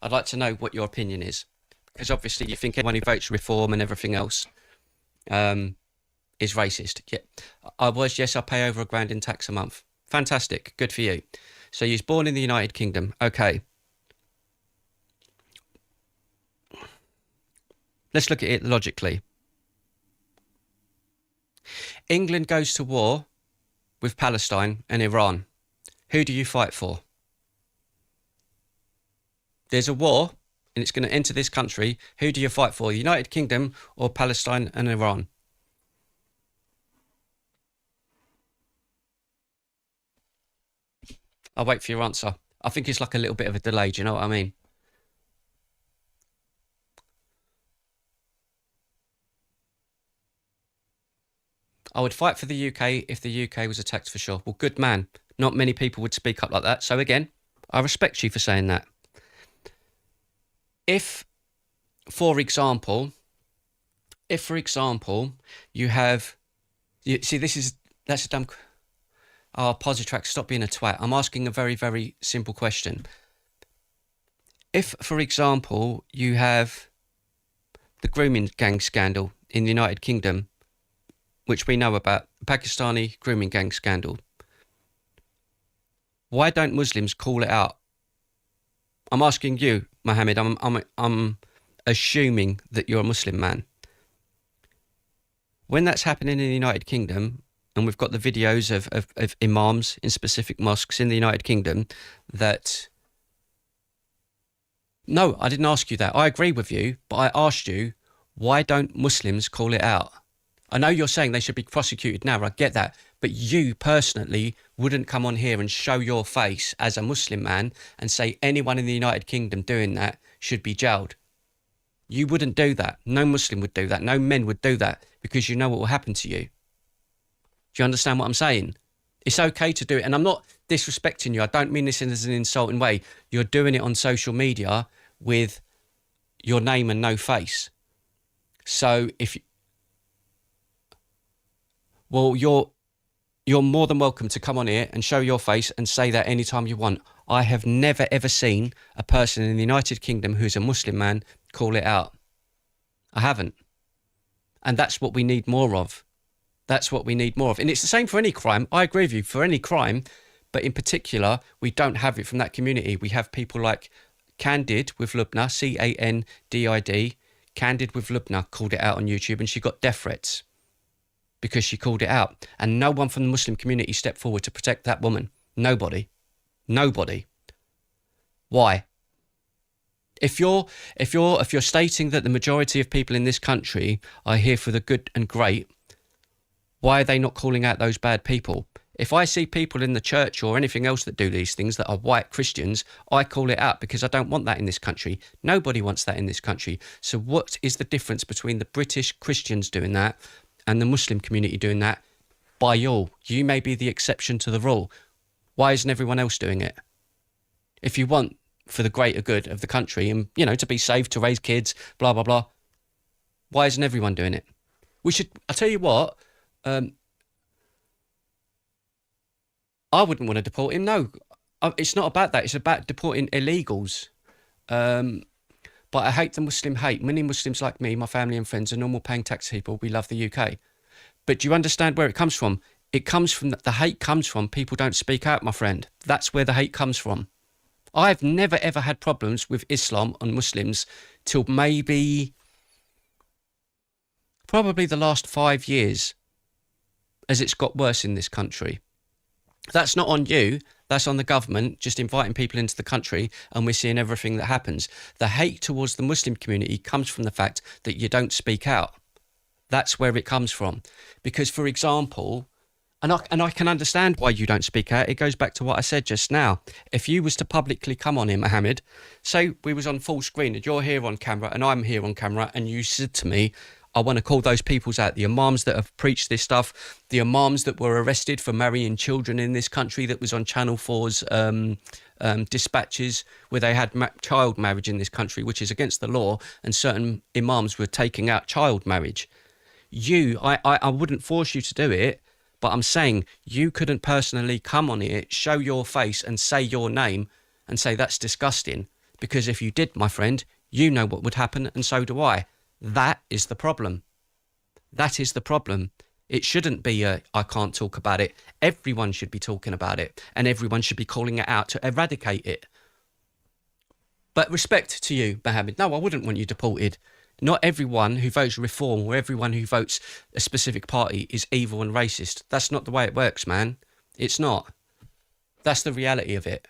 A: I'd like to know what your opinion is, because obviously you think anyone who votes reform and everything else is racist. Yeah, I was. Yes, I pay over £1,000 in tax a month. Fantastic, good for you. So you're born in the United Kingdom. Okay. Let's look at it logically. England goes to war with Palestine and Iran. Who do you fight for? There's a war and it's going to enter this country. Who do you fight for? The United Kingdom or Palestine and Iran? I'll wait for your answer. I think it's like a little bit of a delay. Do you know what I mean? I would fight for the UK if the UK was attacked for sure. Well, good man. Not many people would speak up like that. So again, I respect you for saying that. If, for example, you have, see, that's a dumb. Oh, Positrack, stop being a twat. I'm asking a very, very simple question. If, for example, you have the grooming gang scandal in the United Kingdom, which we know about, Pakistani grooming gang scandal, why don't Muslims call it out? I'm asking you, Mohammed. I'm assuming that you're a Muslim man. When that's happening in the United Kingdom, and we've got the videos of imams in specific mosques in the United Kingdom that... No, I didn't ask you that. I agree with you, but I asked you, why don't Muslims call it out? I know you're saying they should be prosecuted now, I get that, but you personally wouldn't come on here and show your face as a Muslim man and say anyone in the United Kingdom doing that should be jailed. You wouldn't do that. No Muslim would do that. No men would do that, because you know what will happen to you. Do you understand what I'm saying? It's okay to do it, and I'm not disrespecting you. I don't mean this in as an insulting way. You're doing it on social media with your name and no face. So you're more than welcome to come on here and show your face and say that anytime you want. I have never ever seen a person in the United Kingdom who's a Muslim man call it out. I haven't. And that's what we need more of. That's what we need more of. And it's the same for any crime. I agree with you, for any crime. But in particular, we don't have it from that community. We have people like Candid with Lubna, Candid. Candid with Lubna called it out on YouTube, and she got death threats because she called it out. And no one from the Muslim community stepped forward to protect that woman. Nobody. Why? If you're stating that the majority of people in this country are here for the good and great, why are they not calling out those bad people? If I see people in the church or anything else that do these things that are white Christians, I call it out because I don't want that in this country. Nobody wants that in this country. So what is the difference between the British Christians doing that and the Muslim community doing that? By you may be the exception to the rule. Why isn't everyone else doing it? If you want for the greater good of the country and, to be safe, to raise kids, blah, blah, blah, why isn't everyone doing it? I'll tell you what, I wouldn't want to deport him, no. It's not about that. It's about deporting illegals. But I hate the Muslim hate. Many Muslims like me, my family and friends, are normal paying tax people. We love the UK. But do you understand where it comes from? It comes from, the hate comes from people don't speak out, my friend. That's where the hate comes from. I've never ever had problems with Islam and Muslims till probably the last 5 years, as it's got worse in this country. That's not on you. That's on the government just inviting people into the country, and we're seeing everything that happens. The hate towards the Muslim community comes from the fact that you don't speak out. That's where it comes from. Because, for example, and I can understand why you don't speak out. It goes back to what I said just now. If you was to publicly come on here, Mohammed, say we was on full screen and you're here on camera and I'm here on camera, and you said to me, I want to call those peoples out, the imams that have preached this stuff, the imams that were arrested for marrying children in this country, that was on Channel 4's dispatches, where they had child marriage in this country, which is against the law, and certain imams were taking out child marriage. I wouldn't force you to do it, But I'm saying you couldn't personally come on it, show your face and say your name and say that's disgusting. Because if you did, my friend, you know what would happen, and so do I. That is the problem. That is the problem. It shouldn't be I can't talk about it. Everyone should be talking about it, and everyone should be calling it out to eradicate it. But respect to you, Mohammed. No, I wouldn't want you deported. Not everyone who votes reform or everyone who votes a specific party is evil and racist. That's not the way it works, man. It's not. That's the reality of it.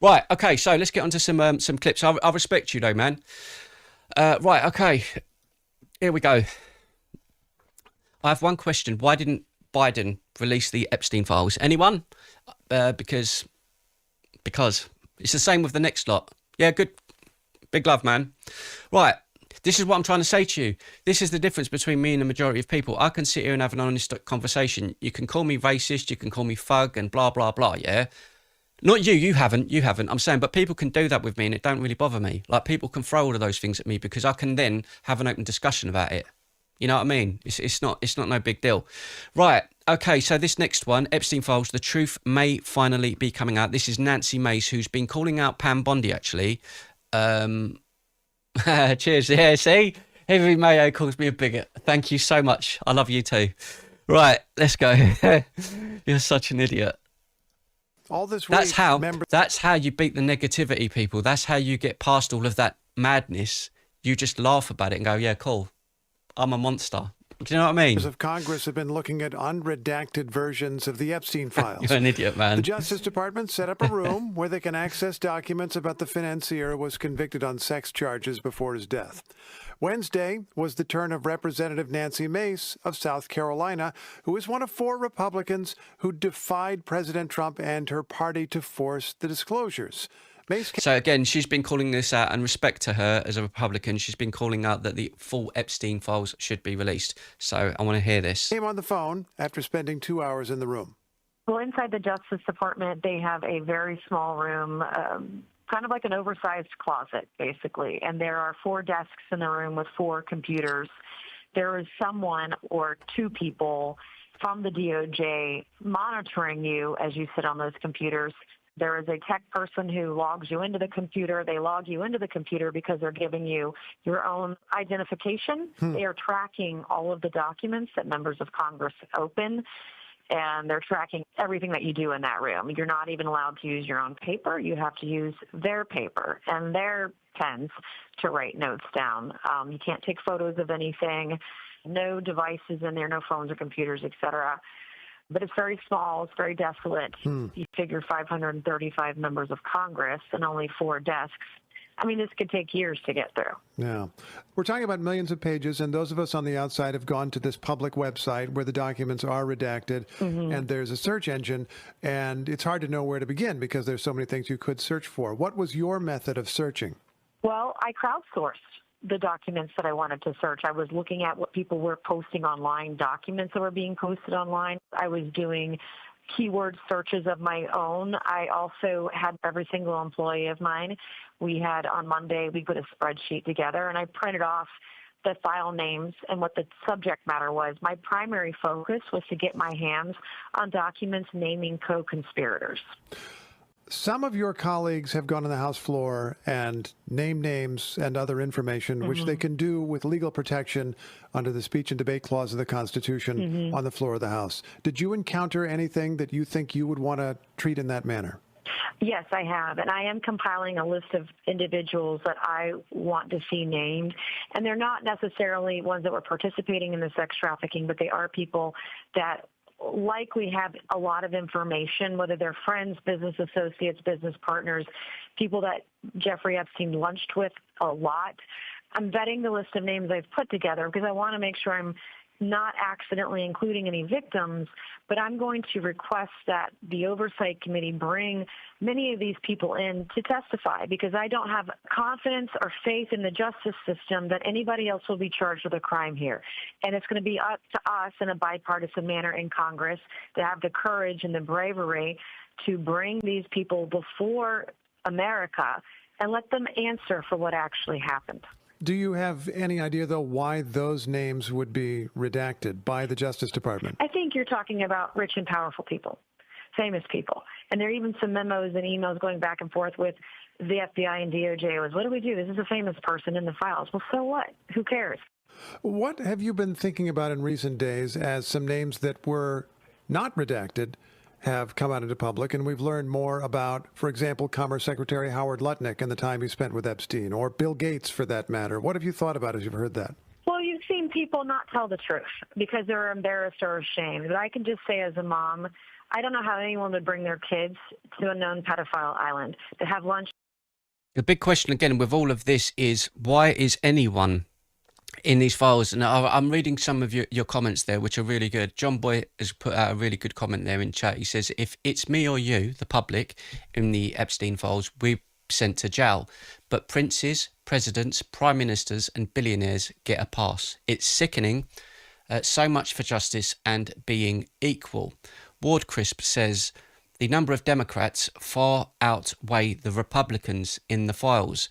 A: Right, okay, so let's get on to some clips. I respect you, though, man. Right, okay. Here we go. I have one question. Why didn't Biden release the Epstein files? Anyone? Because it's the same with the next lot. Yeah, good. Big love, man. Right. This is what I'm trying to say to you. This is the difference between me and the majority of people. I can sit here and have an honest conversation. You can call me racist. You can call me thug and blah, blah, blah, yeah? Not you. You haven't. I'm saying, but people can do that with me and it don't really bother me. Like, people can throw all of those things at me because I can then have an open discussion about it. You know what I mean? It's not no big deal. Right. Okay, so this next one, Epstein Files, the truth may finally be coming out. This is Nancy Mace, who's been calling out Pam Bondi, actually. Cheers. Yeah, see? Heavy Mayo calls me a bigot. Thank you so much. I love you too. Right, let's go. You're such an idiot.
H: All this
A: that's how you beat the negativity, people. That's how you get past all of that madness. You just laugh about it and go, yeah, cool. I'm a monster. Do you know what I mean?
K: Members of Congress have been looking at unredacted versions of the Epstein files.
A: You're an idiot, man.
K: The Justice Department set up a room where they can access documents about the financier who was convicted on sex charges before his death. Wednesday was the turn of Representative Nancy Mace of South Carolina, who is one of 4 Republicans who defied President Trump and her party to force the disclosures.
A: So again, she's been calling this out, and respect to her as a Republican, she's been calling out that the full Epstein files should be released. So I want to hear this.
K: Came on the phone after spending 2 hours in the room.
L: Well, inside the Justice Department, they have a very small room, kind of like an oversized closet, basically. And there are 4 desks in the room with 4 computers. There is someone or 2 people from the DOJ monitoring you as you sit on those computers. There is a tech person who logs you into the computer. They log you into the computer because they're giving you your own identification. They are tracking all of the documents that members of Congress open, and they're tracking everything that you do in that room. You're not even allowed to use your own paper. You have to use their paper and their pens to write notes down. You can't take photos of anything. No devices in there, no phones or computers, etc. But it's very small. It's very desolate. You figure 535 members of Congress and only 4 desks. I mean, this could take years to get through.
K: Yeah. We're talking about millions of pages, and those of us on the outside have gone to this public website where the documents are redacted, and there's a search engine, and it's hard to know where to begin because there's so many things you could search for. What was your method of searching?
L: Well, I crowdsourced the documents that I wanted to search. I was looking at what people were posting online, documents that were being posted online. I was doing keyword searches of my own. I also had every single employee of mine. We had on Monday, we put a spreadsheet together, and I printed off the file names and what the subject matter was. My primary focus was to get my hands on documents naming co-conspirators.
K: Some of your colleagues have gone on the House floor and named names and other information, which they can do with legal protection under the speech and debate clause of the Constitution on the floor of the House. Did you encounter anything that you think you would want to treat in that manner?
L: Yes, I have. And I am compiling a list of individuals that I want to see named. And they're not necessarily ones that were participating in the sex trafficking, but they are people that likely have a lot of information, whether they're friends, business associates, business partners, people that Jeffrey Epstein lunched with a lot. I'm vetting the list of names I've put together because I want to make sure I'm not accidentally including any victims, but I'm going to request that the Oversight Committee bring many of these people in to testify because I don't have confidence or faith in the justice system that anybody else will be charged with a crime here. And it's going to be up to us in a bipartisan manner in Congress to have the courage and the bravery to bring these people before America and let them answer for what actually happened.
K: Do you have any idea, though, why those names would be redacted by the Justice Department?
L: I think you're talking about rich and powerful people, famous people. And there are even some memos and emails going back and forth with the FBI and DOJ was, what do we do? This is a famous person in the files. Well, so what? Who cares?
K: What have you been thinking about in recent days as some names that were not redacted have come out into public, and we've learned more about, for example, Commerce Secretary Howard Lutnick and the time he spent with Epstein, or Bill Gates, for that matter? What have you thought about as you've heard that?
L: Well, you've seen people not tell the truth because they're embarrassed or ashamed. But I can just say as a mom, I don't know how anyone would bring their kids to a known pedophile island to have lunch.
A: The big question again with all of this is, why is anyone in these files? And I'm reading some of your comments there, which are really good. John Boy has put out a really good comment there in chat. He says, if it's me or you, the public, in the Epstein files, we're sent to jail. But princes, presidents, prime ministers and billionaires get a pass. It's sickening. So much for justice and being equal. Ward Crisp says, the number of Democrats far outweigh the Republicans in the files.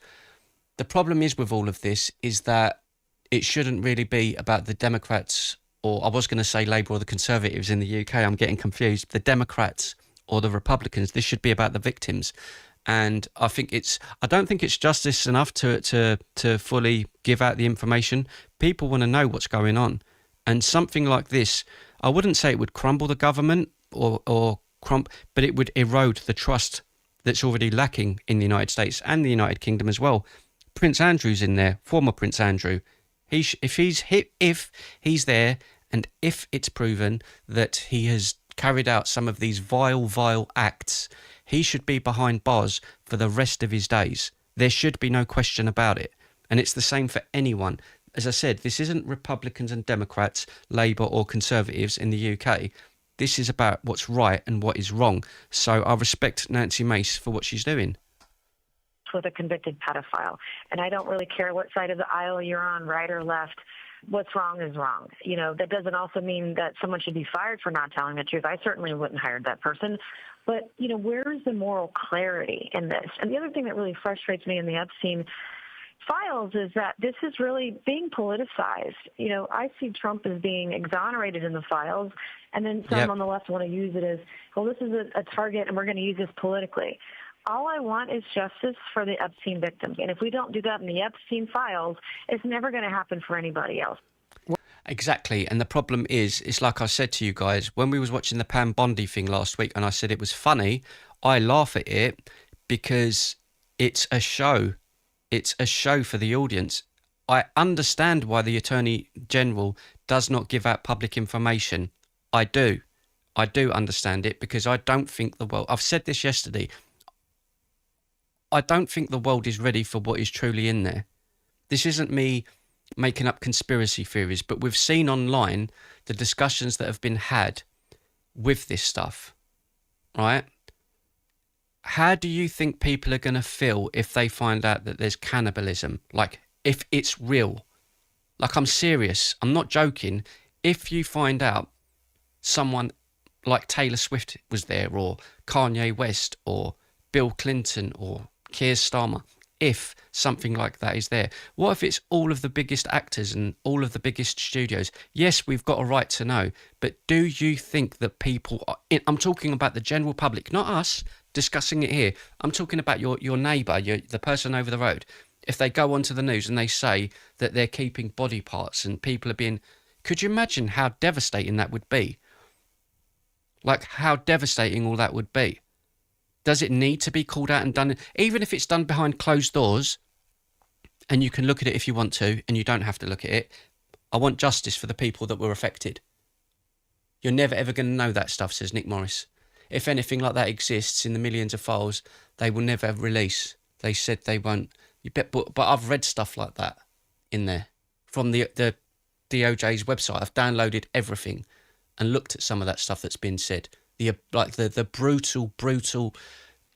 A: The problem is with all of this is that it shouldn't really be about the Democrats, or I was going to say Labour or the Conservatives in the UK. I'm getting confused. The Democrats or the Republicans. This should be about the victims. And I don't think it's justice enough to fully give out the information. People want to know what's going on. And something like this, I wouldn't say it would crumble the government but it would erode the trust that's already lacking in the United States and the United Kingdom as well. Prince Andrew's in there, former Prince Andrew. If he's there, and if it's proven that he has carried out some of these vile acts, he should be behind bars for the rest of his days. There should be no question about it. And it's the same for anyone. As I said, this isn't Republicans and Democrats, Labour or Conservatives in the UK. This is about what's right and what is wrong. So I respect Nancy Mace for what she's doing.
L: With a convicted pedophile. And I don't really care what side of the aisle you're on, right or left. What's wrong is wrong. You know, that doesn't also mean that someone should be fired for not telling the truth. I certainly wouldn't hire that person. But, you know, where is the moral clarity in this? And the other thing that really frustrates me in the Epstein files is that this is really being politicized. You know, I see Trump as being exonerated in the files, and then some on the left want to use it as, well, this is a target and we're going to use this politically. All I want is justice for the Epstein victims. And if we don't do that in the Epstein files, it's never going to happen for anybody else.
A: Exactly. And the problem is, it's like I said to you guys, when we was watching the Pam Bondi thing last week and I said it was funny, I laugh at it because it's a show. It's a show for the audience. I understand why the Attorney General does not give out public information. I do understand it because I don't think the world... I've said this yesterday. I don't think the world is ready for what is truly in there. This isn't me making up conspiracy theories, but we've seen online the discussions that have been had with this stuff, right? How do you think people are going to feel if they find out that there's cannibalism? Like, if it's real. Like, I'm serious. I'm not joking. If you find out someone like Taylor Swift was there, or Kanye West, or Bill Clinton, or Keir Starmer, if something like that is there, what if it's all of the biggest actors and all of the biggest studios? Yes, we've got a right to know, but do you think that people are, I'm talking about the general public, not us discussing it here, I'm talking about your neighbour, the person over the road. If they go onto the news and they say that they're keeping body parts and people are being... Could you imagine how devastating that would be? Like, how devastating all that would be. Does it need to be called out and done? Even if it's done behind closed doors and you can look at it if you want to and you don't have to look at it, I want justice for the people that were affected. You're never ever going to know that stuff, says Nick Morris. If anything like that exists in the millions of files, they will never release. They said they won't. You bet, but I've read stuff like that in there from the DOJ's website. I've downloaded everything and looked at some of that stuff that's been said. The brutal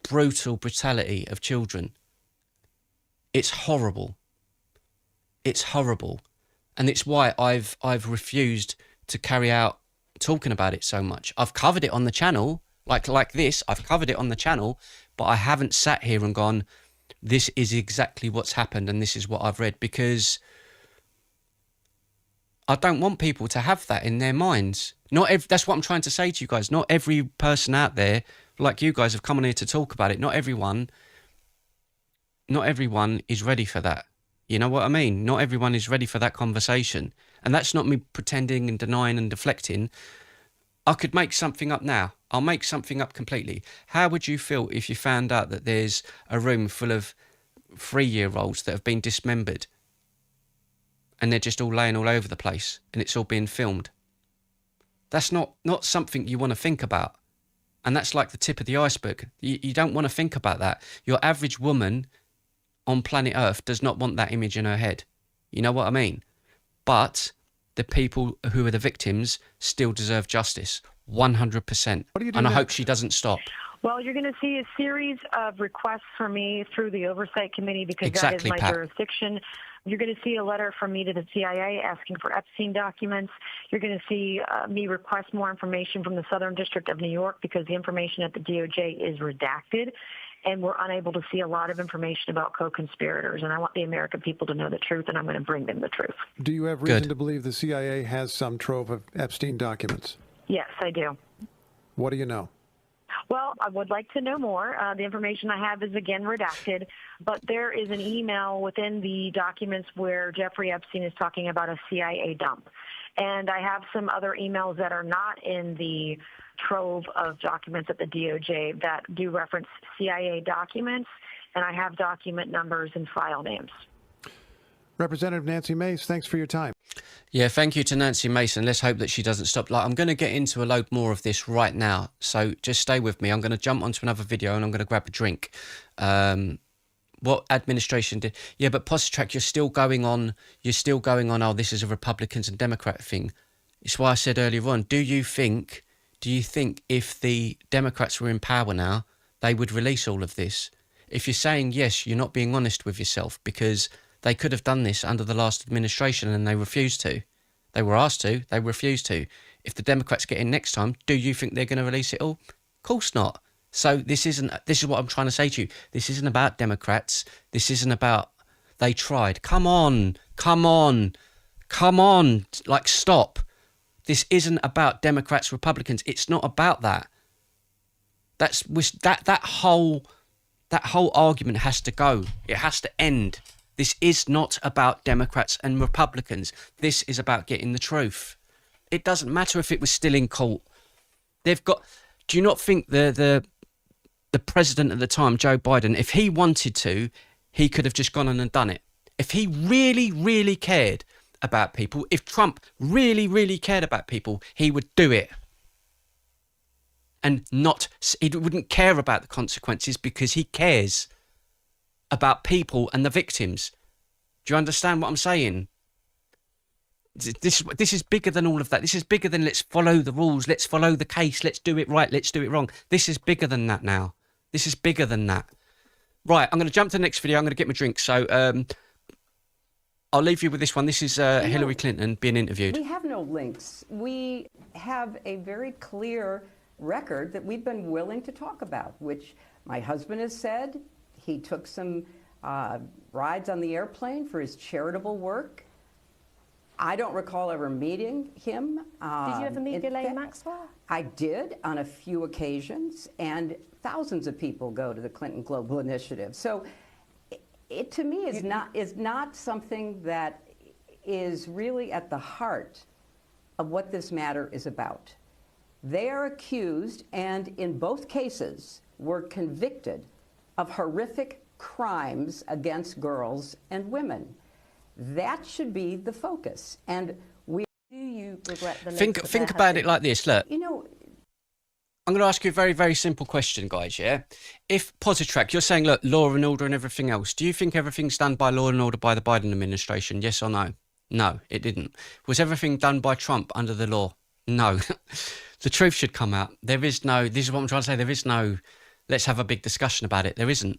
A: brutality of children. It's horrible. It's horrible. And it's why I've refused to carry out talking about it so much. I've covered it on the channel, like this, I've covered it on the channel, but I haven't sat here and gone, this is exactly what's happened and this is what I've read, because I don't want people to have that in their minds. That's what I'm trying to say to you guys. Not every person out there, like you guys have come on here to talk about it, not everyone is ready for that. You know what I mean? Not everyone is ready for that conversation. And that's not me pretending and denying and deflecting. I could make something up now. I'll make something up completely. How would you feel if you found out that there's a room full of 3-year-olds that have been dismembered and they're just all laying all over the place and it's all being filmed? That's not something you want to think about. And that's like the tip of the iceberg. You don't want to think about that. Your average woman on planet Earth does not want that image in her head. You know what I mean? But the people who are the victims still deserve justice, 100%. And I hope she doesn't stop.
L: Well, you're going to see a series of requests from me through the Oversight Committee because
A: Exactly,
L: that is my
A: Pat.
L: jurisdiction. You're going to see a letter from me to the CIA asking for Epstein documents. You're going to see me request more information from the Southern District of New York because the information at the DOJ is redacted, and we're unable to see a lot of information about co-conspirators. And I want the American people to know the truth, and I'm going to bring them the truth.
K: Do you have reason to believe the CIA has some trove of Epstein documents?
L: Yes, I do.
K: What do you know?
L: Well, I would like to know more. The information I have is, again, redacted, but there is an email within the documents where Jeffrey Epstein is talking about a CIA dump. And I have some other emails that are not in the trove of documents at the DOJ that do reference CIA documents, and I have document numbers and file names.
K: Representative Nancy Mace, thanks for your time.
A: Yeah, thank you to Nancy Mason. Let's hope that she doesn't stop. I'm going to get into a load more of this right now, so just stay with me. I'm going to jump onto another video and I'm going to grab a drink. What administration did? Yeah, but Positrack, you're still going on. Oh, this is a Republicans and Democrat thing. It's why I said earlier on. Do you think if the Democrats were in power now, they would release all of this? If you're saying yes, you're not being honest with yourself, because they could have done this under the last administration and they refused to. They were asked to, they refused to. If the Democrats get in next time, do you think they're going to release it all? Of course not. So this is what I'm trying to say to you. This isn't about Democrats. This isn't about they tried. Come on. Like, stop. This isn't about Democrats, Republicans. It's not about that. That whole argument has to go. It has to end. This is not about Democrats and Republicans. This is about getting the truth. It doesn't matter if it was still in court. Do you not think the president at the time, Joe Biden, if he wanted to, he could have just gone on and done it? If he really, really cared about people, if Trump really, really cared about people, he would do it. And he wouldn't care about the consequences because he cares about people and the victims. Do you understand what I'm saying? This is bigger than all of that. This is bigger than let's follow the rules, let's follow the case, let's do it right, let's do it wrong. This is bigger than that now. This is bigger than that. Right, I'm going to jump to the next video. I'm going to get my drink. So I'll leave you with this one. This is Hillary Clinton being interviewed.
N: We have no links. We have a very clear record that we've been willing to talk about, which my husband has said. He took some rides on the airplane for his charitable work. I don't recall ever meeting him.
O: Did you ever meet Ghislaine Maxwell?
N: I did on a few occasions, and thousands of people go to the Clinton Global Initiative. So it to me is not something that is really at the heart of what this matter is about. They are accused, and in both cases were convicted of horrific crimes against girls and women. That should be the focus. And do
O: you regret the
A: think about it like this. Look,
N: you know,
A: I'm going to ask you a very, very simple question, guys. Yeah, if Positrack, you're saying, look, law and order and everything else. Do you think everything's done by law and order by the Biden administration? Yes or no? No, it didn't. Was everything done by Trump under the law? No. The truth should come out. There is no. This is what I'm trying to say. There is no. Let's have a big discussion about it. There isn't.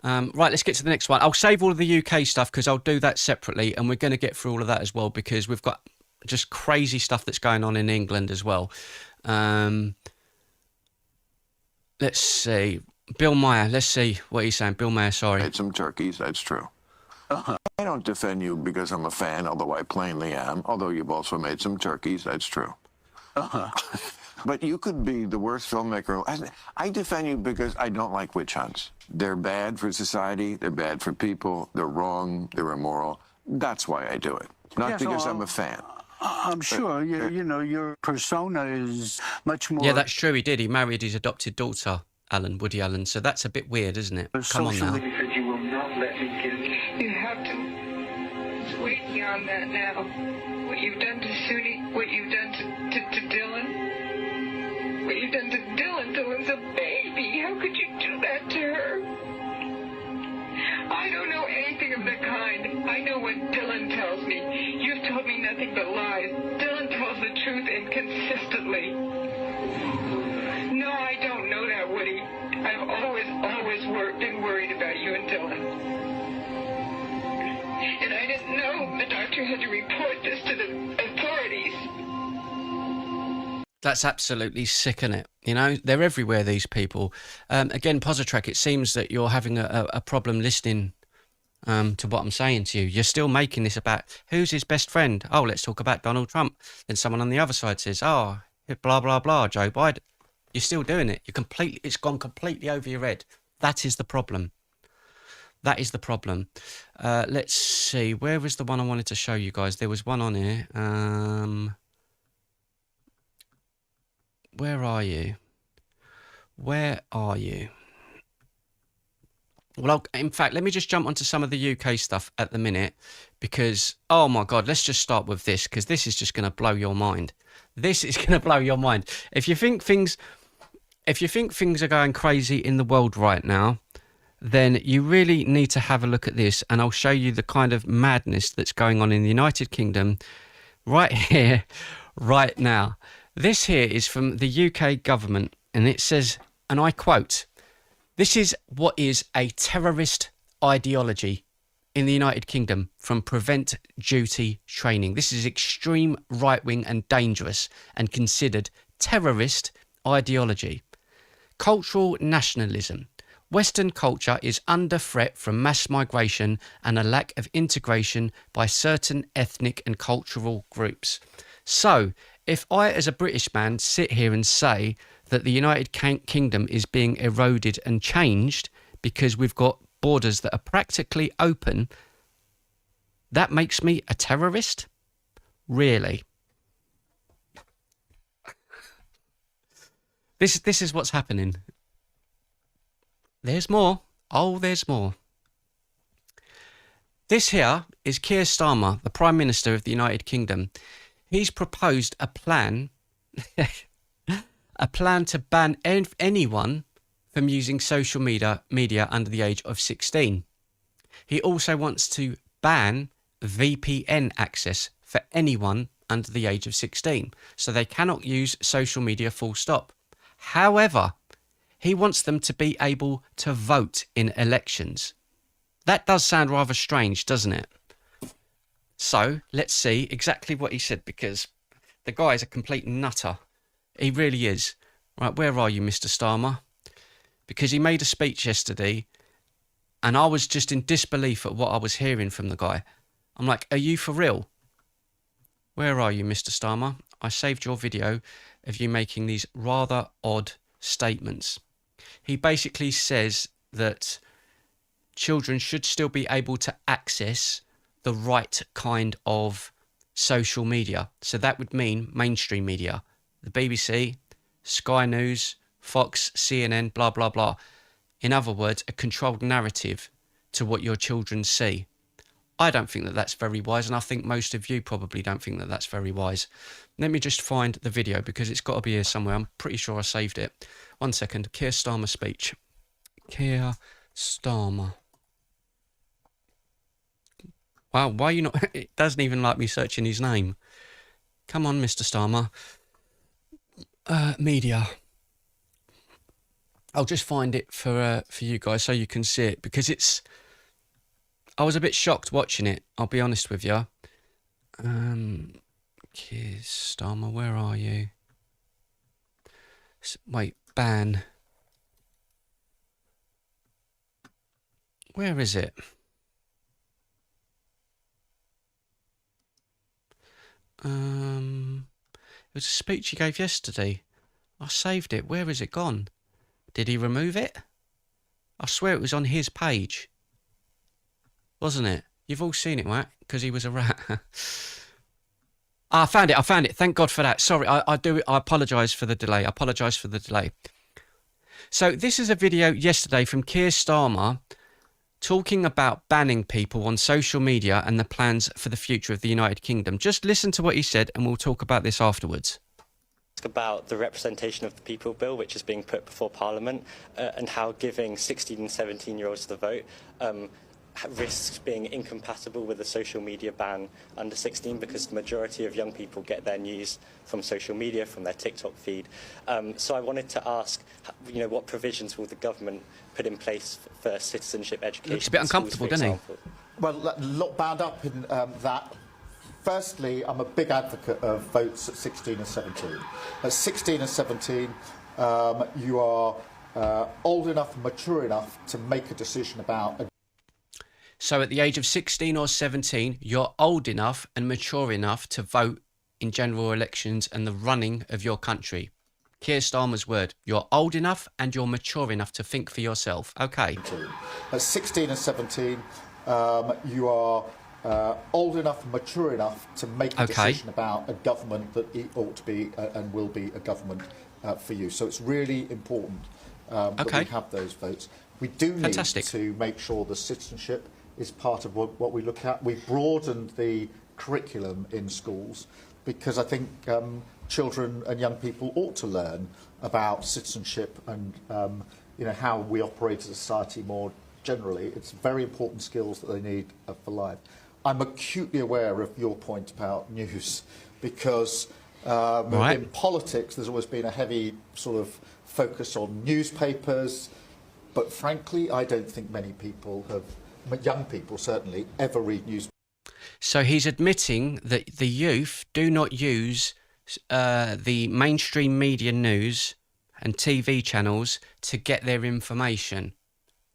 A: Right, let's get to the next one. I'll save all of the UK stuff because I'll do that separately, and we're going to get through all of that as well because we've got just crazy stuff that's going on in England as well. Let's see. Bill Maher. Let's see what he's saying. Bill Maher, sorry.
I: Ate some turkeys, that's true. I don't defend you because I'm a fan, although I plainly am. Although you've also made some turkeys, that's true. But you could be the worst filmmaker. I defend you because I don't like witch hunts. They're bad for society. They're bad for people. They're wrong. They're immoral. That's why I do it. Not
P: Yes,
I: because
P: well,
I: I'm a fan.
P: I'm sure you know your persona is much more.
A: Yeah, that's true. He did. He married his adopted daughter, Woody Allen. So that's a bit weird, isn't it? Come on now.
Q: Because you will not let me get it. You have to. It's way beyond that now. What you've done to Suni, what you've done to Dylan, what you've done to Dylan. Dylan's a baby. How could you do that to her? I don't know anything of the kind. I know what Dylan tells me. You've told me nothing but lies. Dylan tells the truth inconsistently. No, I don't know that, Woody. I've always been worried about you and Dylan. And I didn't know the doctor had to report this to the authorities.
A: That's absolutely sick, isn't it? You know, they're everywhere, these people. Again, Positrack, it seems that you're having a problem listening to what I'm saying to you. You're still making this about who's his best friend. Oh, let's talk about Donald Trump. Then someone on the other side says, oh, blah, blah, blah, Joe Biden. You're still doing it. It's gone completely over your head. That is the problem. That is the problem. Let's see. Where was the one I wanted to show you guys? There was one on here. Where are you? Where are you? Well, in fact, let me just jump onto some of the UK stuff at the minute because, oh my God, let's just start with this because this is just going to blow your mind. This is going to blow your mind. If you think things are going crazy in the world right now, then you really need to have a look at this, and I'll show you the kind of madness that's going on in the United Kingdom right here, right now. This here is from the UK government, and it says, and I quote, "This is what is a terrorist ideology in the United Kingdom from Prevent Duty training. This is extreme right-wing and dangerous and considered terrorist ideology. Cultural nationalism. Western culture is under threat from mass migration and a lack of integration by certain ethnic and cultural groups." So, if I, as a British man, sit here and say that the United Kingdom is being eroded and changed because we've got borders that are practically open, that makes me a terrorist? Really? This is what's happening. There's more. Oh, there's more. This here is Keir Starmer, the Prime Minister of the United Kingdom. He's proposed a plan, to ban anyone from using social media under the age of 16. He also wants to ban VPN access for anyone under the age of 16, so they cannot use social media full stop. However, he wants them to be able to vote in elections. That does sound rather strange, doesn't it? So, let's see exactly what he said, because the guy is a complete nutter. He really is. Right, where are you, Mr. Starmer? Because he made a speech yesterday, and I was just in disbelief at what I was hearing from the guy. I'm like, are you for real? Where are you, Mr. Starmer? I saved your video of you making these rather odd statements. He basically says that children should still be able to access the right kind of social media. So that would mean mainstream media. The BBC, Sky News, Fox, CNN, blah, blah, blah. In other words, a controlled narrative to what your children see. I don't think that that's very wise, and I think most of you probably don't think that that's very wise. Let me just find the video, because it's got to be here somewhere. I'm pretty sure I saved it. 1 second. Keir Starmer speech. Keir Starmer. Wow, why are you not... It doesn't even like me searching his name. Come on, Mr. Starmer. Media. I'll just find it for you guys so you can see it, because it's... I was a bit shocked watching it, I'll be honest with you. Keir Starmer, where are you? Wait, ban. Where is it? It was a speech he gave yesterday. I saved it. Where has it gone? Did he remove it? I swear it was on his page. Wasn't it? You've all seen it, right? Because he was a rat. I found it. Thank God for that. Sorry, I apologise for the delay. So this is a video yesterday from Keir Starmer talking about banning people on social media and the plans for the future of the United Kingdom. Just listen to what he said and we'll talk about this afterwards.
B: About the representation of the people bill, which is being put before Parliament, and how giving 16 and 17-year-olds the vote risks being incompatible with a social media ban under 16, because the majority of young people get their news from social media, from their TikTok feed. So I wanted to ask, what provisions will the government put in place for citizenship education?
A: Looks a bit uncomfortable, doesn't he?
C: Well, a lot bound up in that. Firstly, I'm a big advocate of votes at 16 and 17. At 16 and 17, you are old enough, mature enough to make a decision about.
A: So at the age of 16 or 17, you're old enough and mature enough to vote in general elections and the running of your country. Keir Starmer's word. You're old enough and you're mature enough to think for yourself. Okay.
C: At 16 and 17, you are old enough, mature enough to make a decision about a government that it ought to be and will be a government for you. So it's really important that we have those votes. We do need to make sure the citizenship is part of what we look at. We've broadened the curriculum in schools because I think children and young people ought to learn about citizenship and how we operate as a society more generally. It's very important skills that they need for life. I'm acutely aware of your point about news because in politics there's always been a heavy sort of focus on newspapers, but frankly I don't think many people young people certainly, ever read news.
A: So he's admitting that the youth do not use the mainstream media news and TV channels to get their information,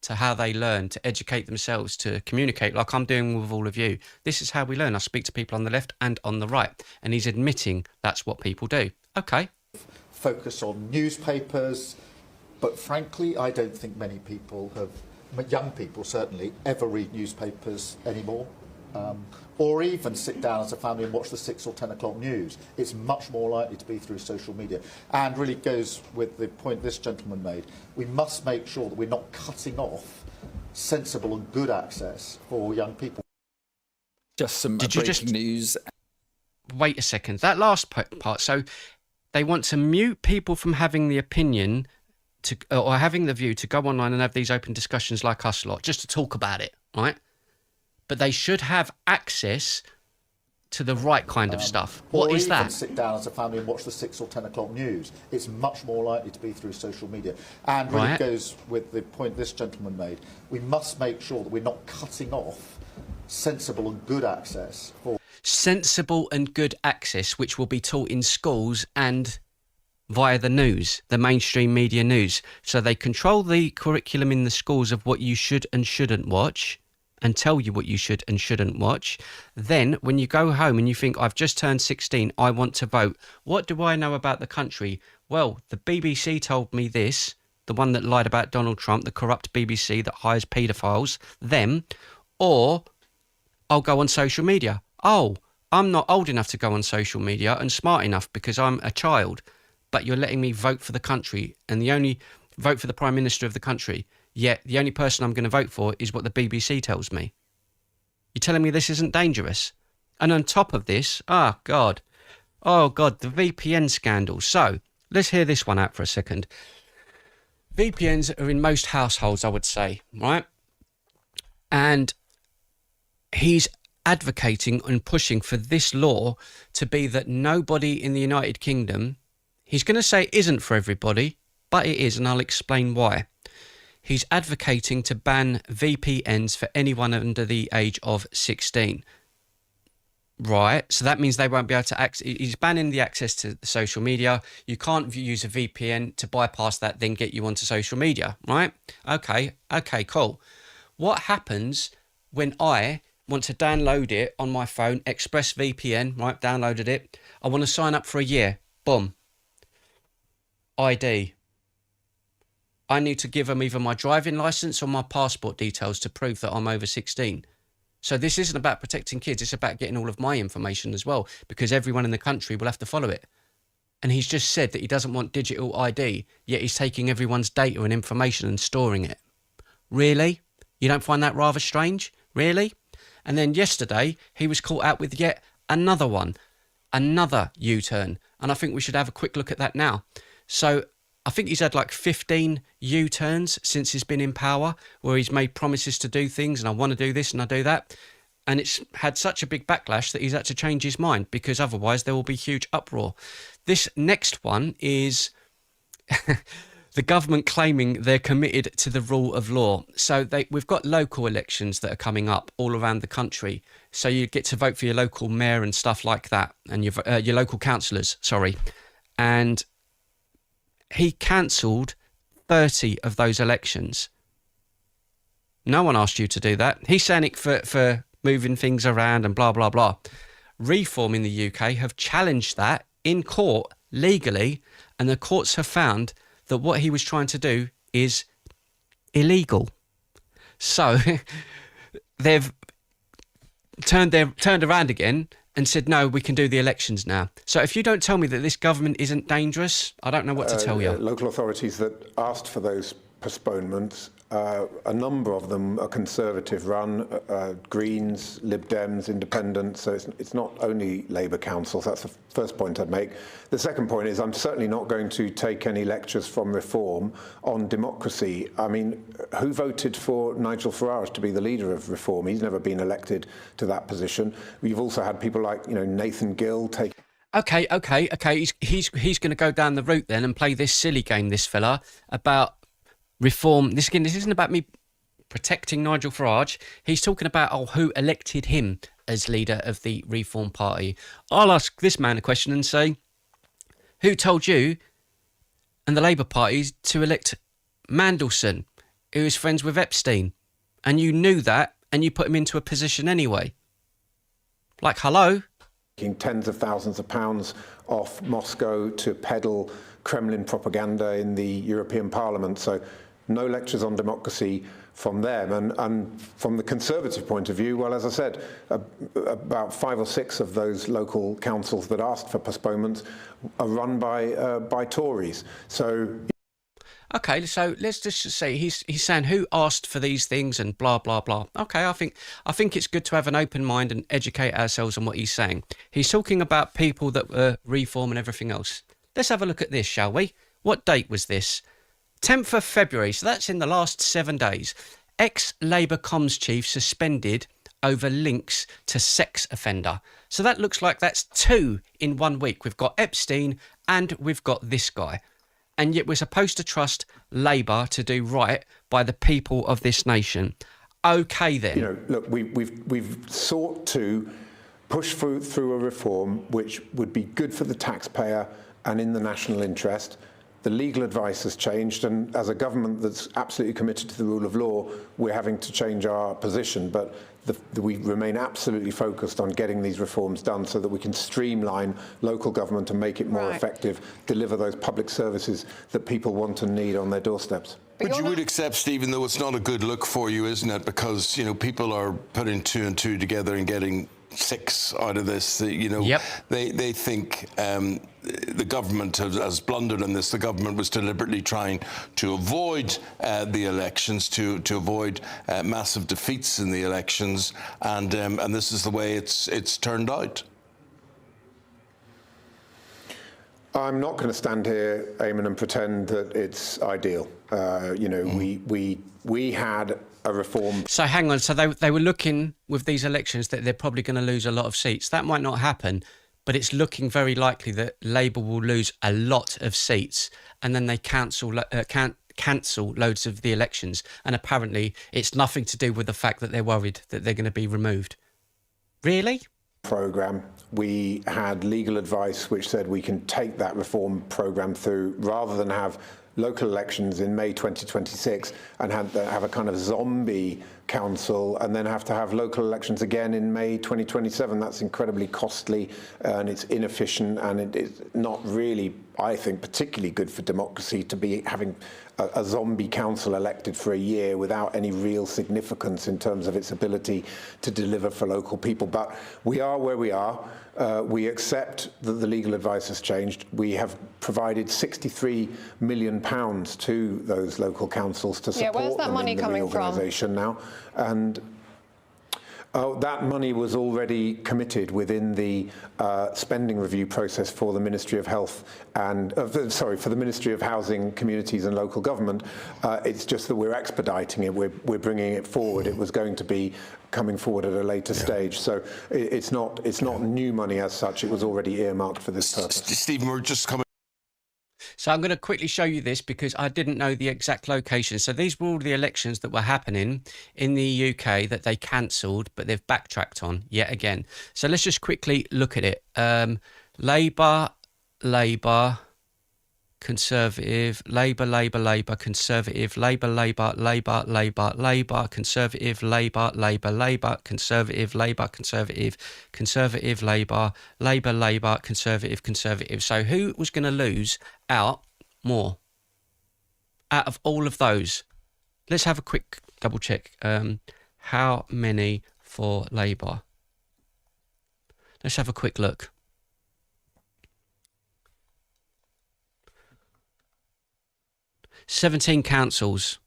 A: to how they learn, to educate themselves, to communicate like I'm doing with all of you. This is how we learn. I speak to people on the left and on the right. And he's admitting that's what people do. Okay.
C: Focus on newspapers, but frankly, I don't think many people young people certainly, ever read newspapers anymore. Or even sit down as a family and watch the 6 or 10 o'clock news. It's much more likely to be through social media. And really goes with the point this gentleman made. We must make sure that we're not cutting off sensible and good access for young people.
D: Just some breaking news.
A: Wait a second. That last part. So they want to mute people from having the opinion or having the view to go online and have these open discussions like us lot, just to talk about it, right? But they should have access to the right kind of stuff. What is that?
C: Or even sit down as a family and watch the 6 or 10 o'clock news. It's much more likely to be through social media. And really goes with the point this gentleman made. We must make sure that we're not cutting off sensible and good access for...
A: Sensible and good access, which will be taught in schools and via the news, the mainstream media news. So they control the curriculum in the schools of what you should and shouldn't watch and tell you what you should and shouldn't watch. Then when you go home and you think, I've just turned 16, I want to vote. What do I know about the country? Well, the BBC told me this, the one that lied about Donald Trump, the corrupt BBC that hires paedophiles, them, or I'll go on social media. Oh, I'm not old enough to go on social media and smart enough because I'm a child. But you're letting me vote for the country and the only vote for the Prime Minister of the country, yet the only person I'm going to vote for is what the BBC tells me. You're telling me this isn't dangerous? And on top of this, oh God, the VPN scandal. So let's hear this one out for a second. VPNs are in most households, I would say, right? And he's advocating and pushing for this law to be that nobody in the United Kingdom... He's going to say it isn't for everybody, but it is, and I'll explain why. He's advocating to ban VPNs for anyone under the age of 16. Right, so that means they won't be able to access... He's banning the access to social media. You can't use a VPN to bypass that, then get you onto social media, right? Okay, cool. What happens when I want to download it on my phone, ExpressVPN, right, downloaded it. I want to sign up for a year. Boom. ID. I need to give them either my driving licence or my passport details to prove that I'm over 16. So this isn't about protecting kids. It's about getting all of my information as well, because everyone in the country will have to follow it. And he's just said that he doesn't want digital ID, yet he's taking everyone's data and information and storing it. Really? You don't find that rather strange? Really? And then yesterday, he was caught out with yet another one, another U-turn. And I think we should have a quick look at that now. So I think he's had like 15 U-turns since he's been in power, where he's made promises to do things, and I want to do this and I do that. And it's had such a big backlash that he's had to change his mind, because otherwise there will be huge uproar. This next one is the government claiming they're committed to the rule of law. So we've got local elections that are coming up all around the country. So you get to vote for your local mayor and stuff like that, and your local councillors, sorry. And he cancelled 30 of those elections. No one asked you to do that. He's saying it for moving things around and blah, blah, blah. Reform in the UK have challenged that in court legally, and the courts have found that what he was trying to do is illegal. So they've turned around again and said, no, we can do the elections now. So if you don't tell me that this government isn't dangerous, I don't know what to tell you.
E: Local authorities that asked for those postponements, a number of them are Conservative run, Greens, Lib Dems, Independents, so it's not only Labour councils. That's the first point I'd make. The second point is I'm certainly not going to take any lectures from Reform on democracy. I mean, who voted for Nigel Farage to be the leader of Reform? He's never been elected to that position. We've also had people like, Nathan Gill take...
A: Okay. He's going to go down the route then and play this silly game, this fella, about Reform. This isn't about me protecting Nigel Farage. He's talking about who elected him as leader of the Reform Party. I'll ask this man a question and say, who told you and the Labour Party to elect Mandelson, who is friends with Epstein? And you knew that, and you put him into a position anyway. Like, hello?
E: Tens of thousands of pounds off Moscow to peddle Kremlin propaganda in the European Parliament. So no lectures on democracy from them. And from the Conservative point of view, well, as I said, about 5 or 6 of those local councils that asked for postponements are run by Tories. So...
A: Okay, so let's just say he's saying who asked for these things and blah, blah, blah. Okay, I think it's good to have an open mind and educate ourselves on what he's saying. He's talking about people that were Reform and everything else. Let's have a look at this, shall we? What date was this? 10th of February, so that's in the last 7 days. Ex-Labour comms chief suspended over links to sex offender. So that looks like that's 2 in 1 week. We've got Epstein and we've got this guy. And yet we're supposed to trust Labour to do right by the people of this nation. Okay, then.
E: Look, we've sought to push through a reform which would be good for the taxpayer and in the national interest. The legal advice has changed, and as a government that's absolutely committed to the rule of law, we're having to change our position. But we remain absolutely focused on getting these reforms done so that we can streamline local government and make it more effective, deliver those public services that people want and need on their doorsteps.
F: But you would accept, Stephen, though it's not a good look for you, isn't it? Because, people are putting 2 and 2 together and getting 6 out of this.
A: Yep.
F: They think the government has blundered in this. The government was deliberately trying to avoid the elections, to avoid massive defeats in the elections, and this is the way it's turned out.
E: I'm not going to stand here, Eamon, and pretend that it's ideal. We had a reform.
A: So hang on. So they were looking with these elections that they're probably going to lose a lot of seats. That might not happen, but it's looking very likely that Labour will lose a lot of seats, and then they cancel loads of the elections. And apparently, it's nothing to do with the fact that they're worried that they're going to be removed. Really?
E: Programme. We had legal advice which said we can take that reform programme through rather than have local elections in May 2026 and have a kind of zombie council and then have to have local elections again in May 2027. That's incredibly costly and it's inefficient, and it is not really, I think, particularly good for democracy to be having a zombie council elected for a year without any real significance in terms of its ability to deliver for local people. But we are where we are. We accept that the legal advice has changed. We have provided £63 million to those local councils to support them in the reorganisation now. And that money was already committed within the spending review process for the Ministry of Health and, for the Ministry of Housing, Communities and Local Government. It's just that we're expediting it. We're bringing it forward. It was going to be coming forward at a later stage. So it's not new money as such. It was already earmarked for this purpose.
F: Stephen, we're just coming.
A: So I'm going to quickly show you this because I didn't know the exact location. So these were all the elections that were happening in the UK that they cancelled, but they've backtracked on yet again. So let's just quickly look at it. Labour, Conservative, Labour, Conservative, Labour, Conservative, Labour, Conservative, Labour, Conservative. So who was going to lose out more out of all of those? Let's have a quick double check. How many for Labour? Let's have a quick look. 17 councils.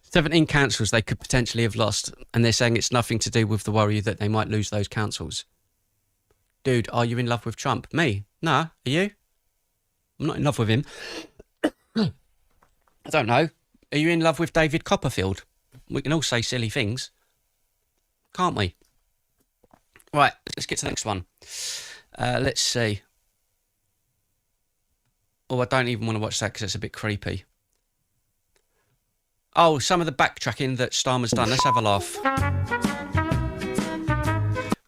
A: 17 councils they could potentially have lost, and they're saying it's nothing to do with the worry that they might lose those councils. Dude, are you in love with Trump? Me? No. Are you? I'm not in love with him. I don't know. Are you in love with David Copperfield? We can all say silly things, can't we? Right, let's get to the next one. Let's see. Oh, I don't even want to watch that because it's a bit creepy. Oh, some of the backtracking that Starmer's done. Let's have a laugh.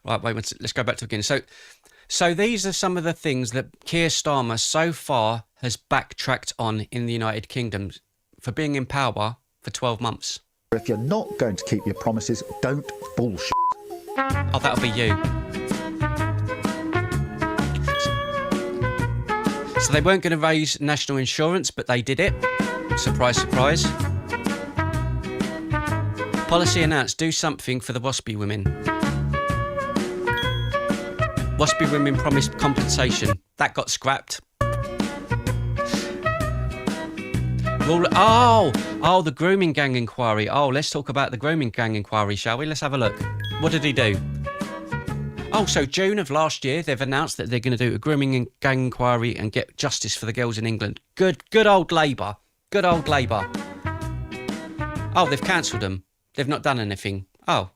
A: Right, wait, let's go back to the beginning. So these are some of the things that Keir Starmer so far has backtracked on in the United Kingdom for being in power for 12 months.
C: If you're not going to keep your promises, don't bullshit.
A: Oh, that'll be you. So they weren't going to raise national insurance, but they did it. Surprise, surprise. Policy announced, do something for the WASPy women. WASPy women promised compensation. That got scrapped. Oh, the grooming gang inquiry. Oh, let's talk about the grooming gang inquiry, shall we? Let's have a look. What did he do? Oh, so June of last year, they've announced that they're going to do a grooming gang inquiry and get justice for the girls in England. Good old Labour. Good old Labour. Oh, they've cancelled them. They've not done anything. Oh.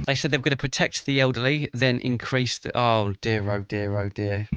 A: They said they were going to protect the elderly, then increase the... Oh, dear, oh, dear, oh, dear.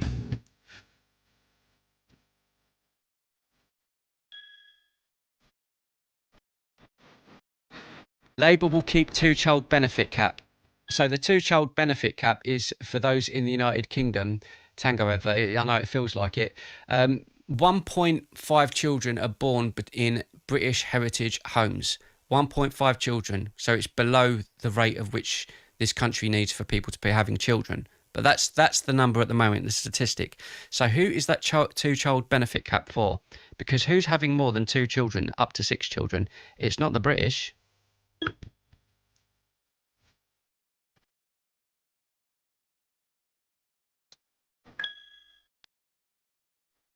A: Labour will keep two-child benefit cap. So the two-child benefit cap is for those in the United Kingdom. Tango advert, I know it feels like it. 1.5 children are born in British heritage homes. 1.5 children. So it's below the rate of which this country needs for people to be having children. But that's the number at the moment, the statistic. So who is that two-child benefit cap for? Because who's having more than 2 children, up to 6 children? It's not the British.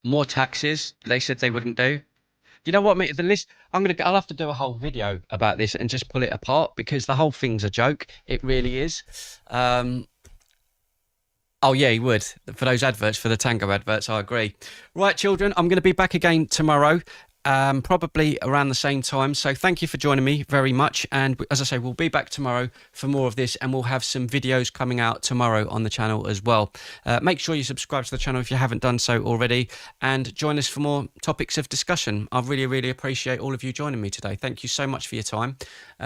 A: More taxes, they said they wouldn't do. You know what, mate? The list. I'll have to do a whole video about this and just pull it apart because the whole thing's a joke. It really is. Oh yeah, he would for those adverts, for the Tango adverts. I agree. Right, children, I'm going to be back again tomorrow. Probably around the same time. So thank you for joining me very much. And as I say, we'll be back tomorrow for more of this, and we'll have some videos coming out tomorrow on the channel as well. Make sure you subscribe to the channel if you haven't done so already, and join us for more topics of discussion. I really, really appreciate all of you joining me today. Thank you so much for your time.